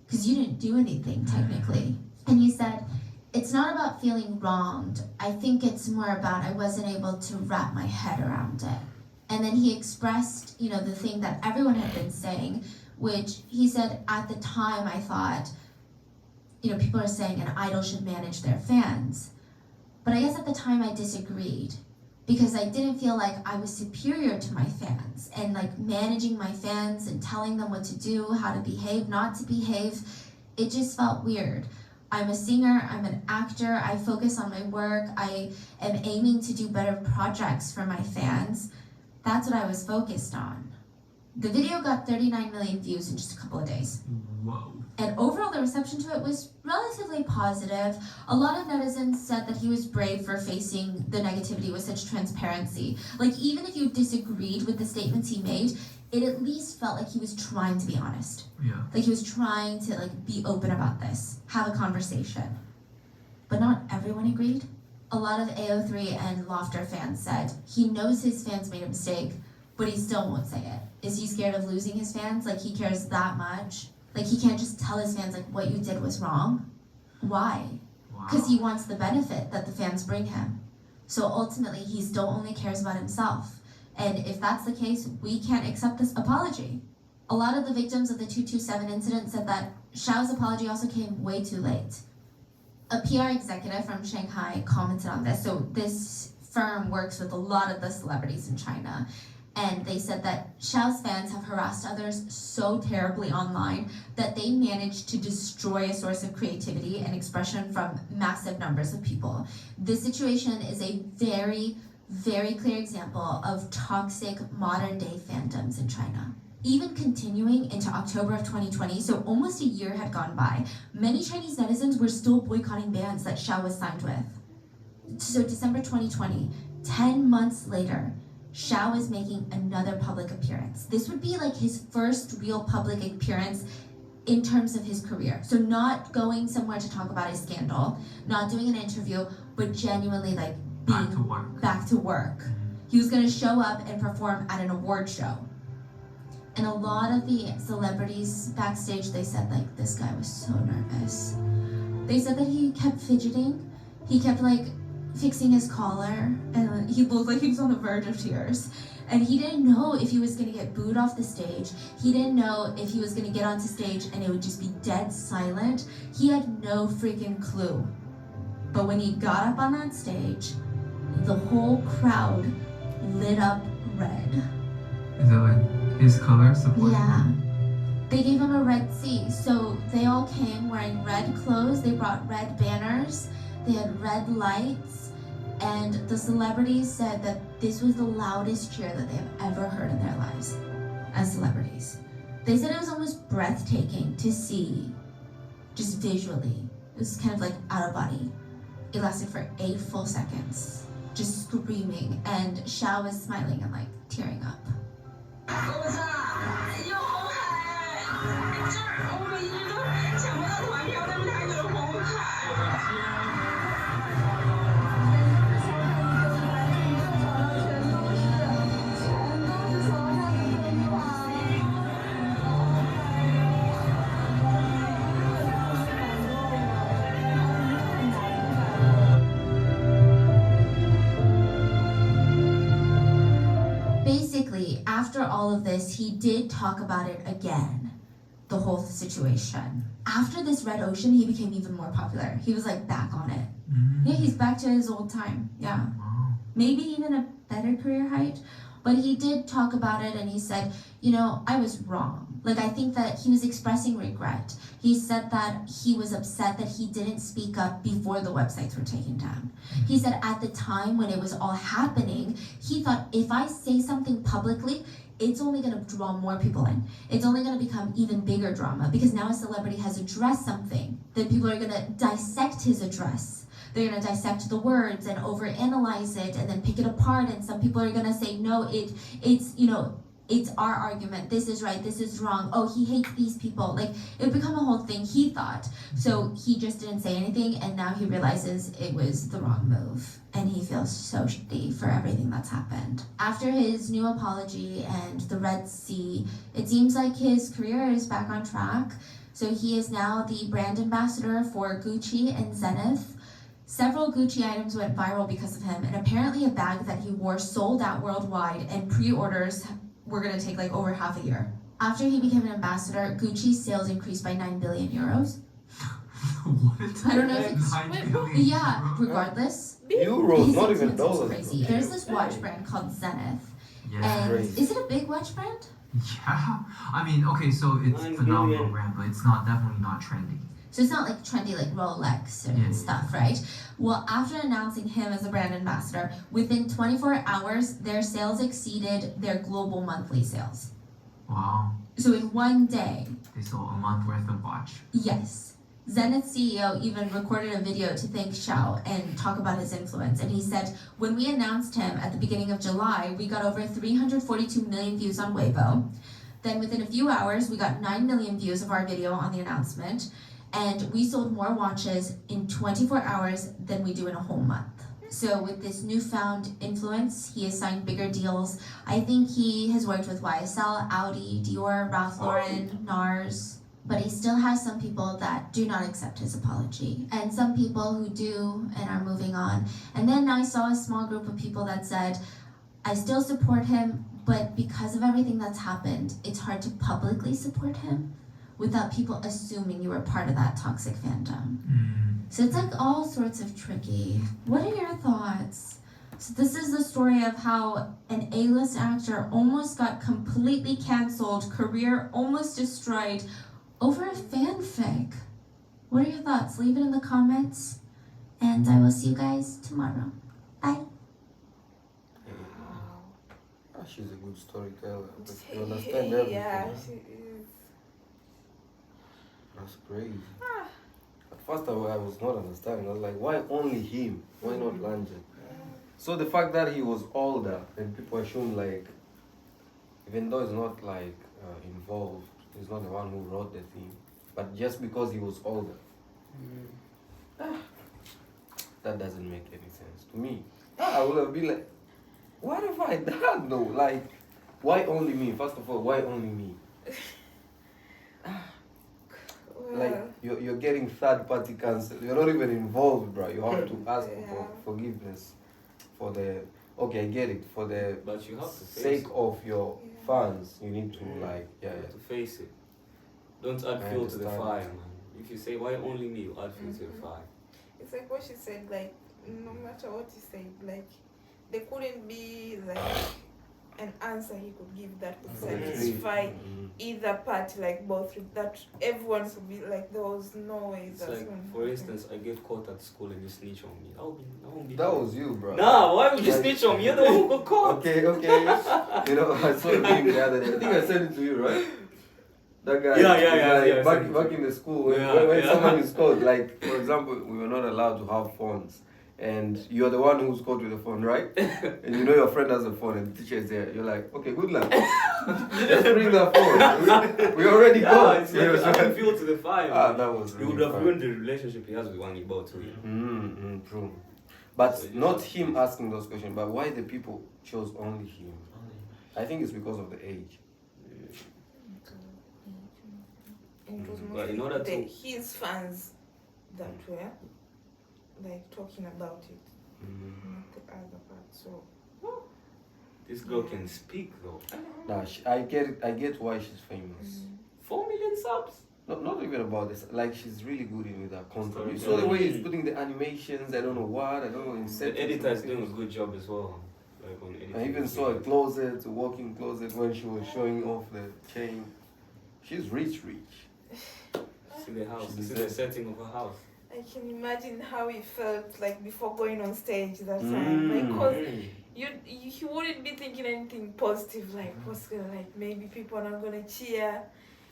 Because you didn't do anything, technically. And he said, it's not about feeling wronged. I think it's more about I wasn't able to wrap my head around it. And then he expressed, you know, the thing that everyone had been saying, which he said, at the time I thought, you know, people are saying an idol should manage their fans. But I guess at the time I disagreed, because I didn't feel like I was superior to my fans, and like managing my fans and telling them what to do, how to behave, not to behave, it just felt weird. I'm a singer, I'm an actor, I focus on my work, I am aiming to do better projects for my fans. That's what I was focused on. The video got 39 million views in just a couple of days.
Whoa.
And overall, the reception to it was relatively positive. A lot of netizens said that he was brave for facing the negativity with such transparency. Like, even if you disagreed with the statements he made, it at least felt like he was trying to be honest.
Yeah.
Like he was trying to like be open about this, have a conversation. But not everyone agreed. A lot of AO3 and Lofter fans said he knows his fans made a mistake, but he still won't say it. Is he scared of losing his fans? Like he cares that much? Like he can't just tell his fans like what you did was wrong? Why? Because he wants the benefit that the fans bring him. So ultimately, he still only cares about himself. And if that's the case, we can't accept this apology. A lot of the victims of the 227 incident said that Xiao's apology also came way too late. A PR executive from Shanghai commented on this. So this firm works with a lot of the celebrities in China. And they said that Xiao's fans have harassed others so terribly online that they managed to destroy a source of creativity and expression from massive numbers of people. This situation is a very, very clear example of toxic modern-day fandoms in China. Even continuing into October of 2020, so almost a year had gone by, many Chinese netizens were still boycotting bands that Xiao was signed with. So December 2020, 10 months later, Xiao is making another public appearance. This would be like his first real public appearance in terms of his career. So not going somewhere to talk about his scandal, not doing an interview, but genuinely like being back to work. He was gonna show up and perform at an award show. And a lot of the celebrities backstage, they said like, this guy was so nervous. They said that he kept fidgeting. He kept like fixing his collar, and he looked like he was on the verge of tears. And he didn't know if he was gonna get booed off the stage. He didn't know if he was gonna get onto stage and it would just be dead silent. He had no freaking clue. But when he got up on that stage, the whole crowd lit up red.
Is it like his color support?
Yeah. They gave him a red C. So they all came wearing red clothes. They brought red banners. They had red lights. And the celebrities said that this was the loudest cheer that they've ever heard in their lives as celebrities. They said it was almost breathtaking to see, just visually. It was kind of like out of body. It lasted for 8 full seconds, just screaming. And Xiao was smiling and like tearing up. Basically, after all of this, he did talk about it again, the whole situation. After this Red Ocean, he became even more popular. He was like back on it. Yeah, he's back to his old time. Yeah. Maybe even a better career height. But he did talk about it and he said, you know, I was wrong. Like, I think that he was expressing regret. He said that he was upset that he didn't speak up before the websites were taken down. He said at the time when it was all happening, he thought if I say something publicly, it's only gonna draw more people in. It's only gonna become even bigger drama because now a celebrity has addressed something. Then people are gonna dissect his address. They're gonna dissect the words and overanalyze it and then pick it apart. And some people are gonna say, no, it's you know, it's our argument. This is right, this is wrong. Oh, he hates these people. Like, it would become a whole thing, he thought. So he just didn't say anything, and now he realizes it was the wrong move. And he feels so shitty for everything that's happened. After his new apology and the Red Sea, it seems like his career is back on track. So he is now the brand ambassador for Gucci and Zenith. Several Gucci items went viral because of him, and apparently a bag that he wore sold out worldwide, and pre-orders were gonna take like over half a year. After he became an ambassador, Gucci's sales increased by 9 billion euros.
What?
I don't know if it's...
9 billion
Yeah, regardless.
Euros, not even
It's
dollars.
crazy. There's this watch brand called Zenith.
Yeah.
And is it a big watch brand?
Yeah. I mean, okay, so it's
9
phenomenal
billion.
brand, but it's not definitely not trendy.
So it's not like trendy like Rolex and stuff, right? Well, after announcing him as a brand ambassador, within 24 hours, their sales exceeded their global monthly sales.
Wow.
So in one day.
They sold a month worth of watch.
Yes. Zenith's CEO even recorded a video to thank Xiao and talk about his influence. And he said, when we announced him at the beginning of July, we got over 342 million views on Weibo. Then within a few hours, we got 9 million views of our video on the announcement. And we sold more watches in 24 hours than we do in a whole month. So with this newfound influence, he has signed bigger deals. I think he has worked with YSL, Audi, Dior, Ralph Lauren, NARS. But he still has some people that do not accept his apology. And some people who do and are moving on. And then I saw a small group of people that said, I still support him, but because of everything that's happened, it's hard to publicly support him without people assuming you were part of that toxic fandom. So it's like all sorts of tricky. What are your thoughts? So this is the story of how an A-list actor almost got completely canceled, career almost destroyed, over a fanfic. What are your thoughts? Leave it in the comments, and I will see you guys tomorrow. Bye.
She's a good storyteller. But you understand everything.
Yeah,
huh?
she is.
That's crazy. At first I was not understanding. I was like, why only him? Why not Lanjan? So the fact that he was older, and people assume like, even though he's not like involved, he's not the one who wrote the thing, but just because he was older, that doesn't make any sense to me. I would have been like, what have I done though? Like, why only me? First of all, why only me? Like, you're getting third party cancel. You're not even involved, bro. You have to ask for forgiveness for the, okay, I get it, for the
but you have to
sake of your fans, you need to like,
you have to face it. Don't add fuel to the fire, man. If you say, why only me, you add fuel to the fire.
It's like what she said, like, no matter what you said, like, there couldn't be like an answer he could give that would satisfy either party, like both, that everyone would be like, there was no way.
It's like, for instance, I get caught at school and you snitch on me. I won't be
that was you, bro.
Nah, why would you snitch on me? You're the one who got caught.
Okay. You know, I saw a meme the other day. I think I sent it to you, right? That guy.
Yeah.
Back in the school, when someone is caught, like, for example, we were not allowed to have phones. And you're the one who's caught with the phone, right? And you know your friend has a phone and the teacher is there. You're like, okay, good luck. Just bring the phone. We already got
it. It's like adding fuel to the fire.
That was really
you would have ruined the relationship he has with Wani Bo too.
True. But so not him asking those questions, but why the people chose only him? I think it's because of the age.
But in order to his fans that were like talking about it, not the other part. So
this girl can speak though.
Nah, I get why she's famous.
4 million subs.
Not even about this. Like, she's really good with her content. You saw the way he's putting the animations. I don't know what. I don't know.
The editor is doing a good job as well. Like on editing.
I even saw a closet, a walk-in closet, when she was showing off the chain. She's rich.
See the house. See the setting of her house.
I can imagine how he felt like before going on stage that time, because you wouldn't be thinking anything positive, like what's gonna, like maybe people are not gonna cheer,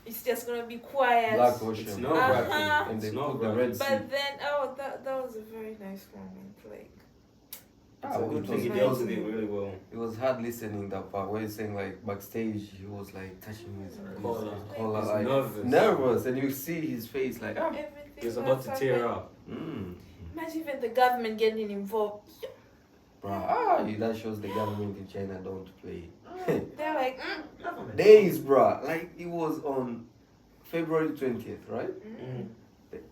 it's just gonna be quiet.
Black Ocean.
It's not rapping.
And they
it's
put
not
the red sea.
But then that was a very nice moment, like.
It's a good thing he dealt with it really well.
It was hard listening that part where he's saying like backstage he was like touching his collar, like nervous, and you see his face like
he was about to tear up.
Imagine even the government getting involved.
Bruh, that shows the government in China don't play.
They're like
days, bruh. Like, it was on February 20th, right?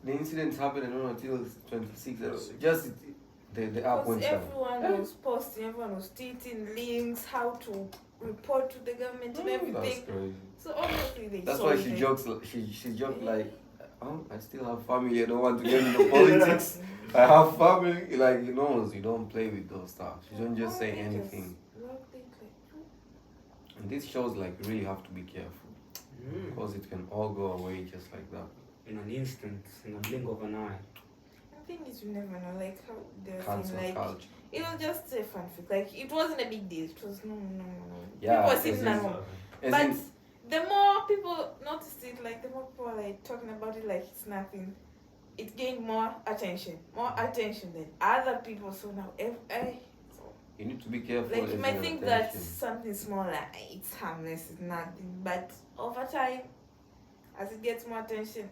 The incident happened until 26th. Just the app went down.
Everyone was posting, everyone was tweeting links, how to report to the government and everything.
That's crazy.
So obviously
that's why she jokes. She joked like, "Oh, I still have family. I don't want to get into politics. I have family." Like, you don't play with those stuff. You don't just say anything. And this shows like you really have to be careful because it can all go away just like that.
In an instant, in a blink of an eye.
The thing is, you never know, like how they're
Cancel
saying, like
culture.
it was just a fanfic. Like it wasn't a big deal. It was no.
Yeah,
people were sitting at home. But the more people noticed it, like the more people are like talking about it like it's nothing. it gained more attention than other people. So now,
you need to be careful.
like you might think
attention.
that's something small, like it's harmless, it's nothing, but over time, as it gets more attention,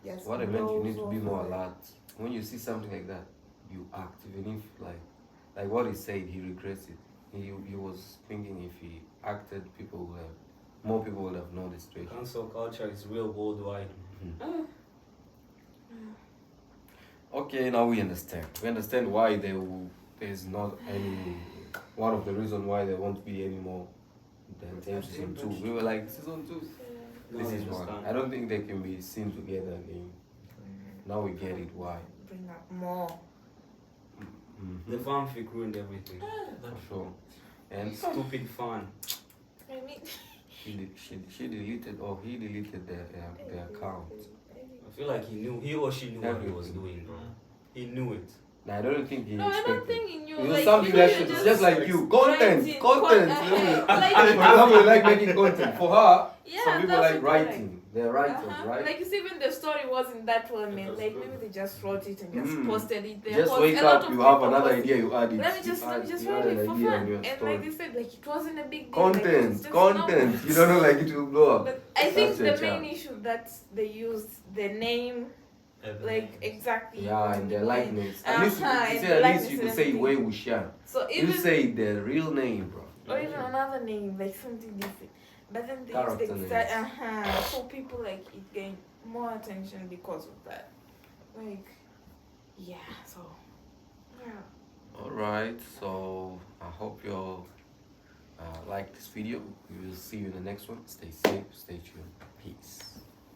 yes.
What I meant, you need to be more alert. When you see something like that, you act. Even if like what he said, he regrets it. He was thinking if he acted, more people would have known the situation.
Cancel culture is real worldwide.
Okay, now we understand. We understand why there's not any. One of the reasons why there won't be any more than season 2. We were like, season 2. This is one. I don't think they can be seen together again. Now we get it why.
Bring up more.
The fanfic ruined everything.
For sure. And
stupid fan.
I mean,
she deleted or he deleted their account.
I feel like he or she knew what he was doing, bro. He knew it.
No, I don't think he
No,
expected.
I don't think he knew.
It was
Like,
something that should, just like you. Content.
Like,
For example, you like making content. For her,
yeah,
some people like writing. They're writers, right?
Like, you see, even the story wasn't that well made. Like, maybe they just wrote it and just posted it there.
Just wake up, you have another idea, you add it.
Let me just write it for fun. And like they said, like, it wasn't a big deal.
Content.
Like,
You don't know, like, it will blow up.
But I think the main issue that they used the name, like, exactly.
Yeah, and their likeness. At least you could say where we share.
So even
you say the real name, bro.
Or even another name, like something different. But then they use the exact, so people like it gained more attention because of that. Like, yeah, so, yeah.
Alright, so I hope you all like this video. We will see you in the next one. Stay safe, stay tuned. Peace.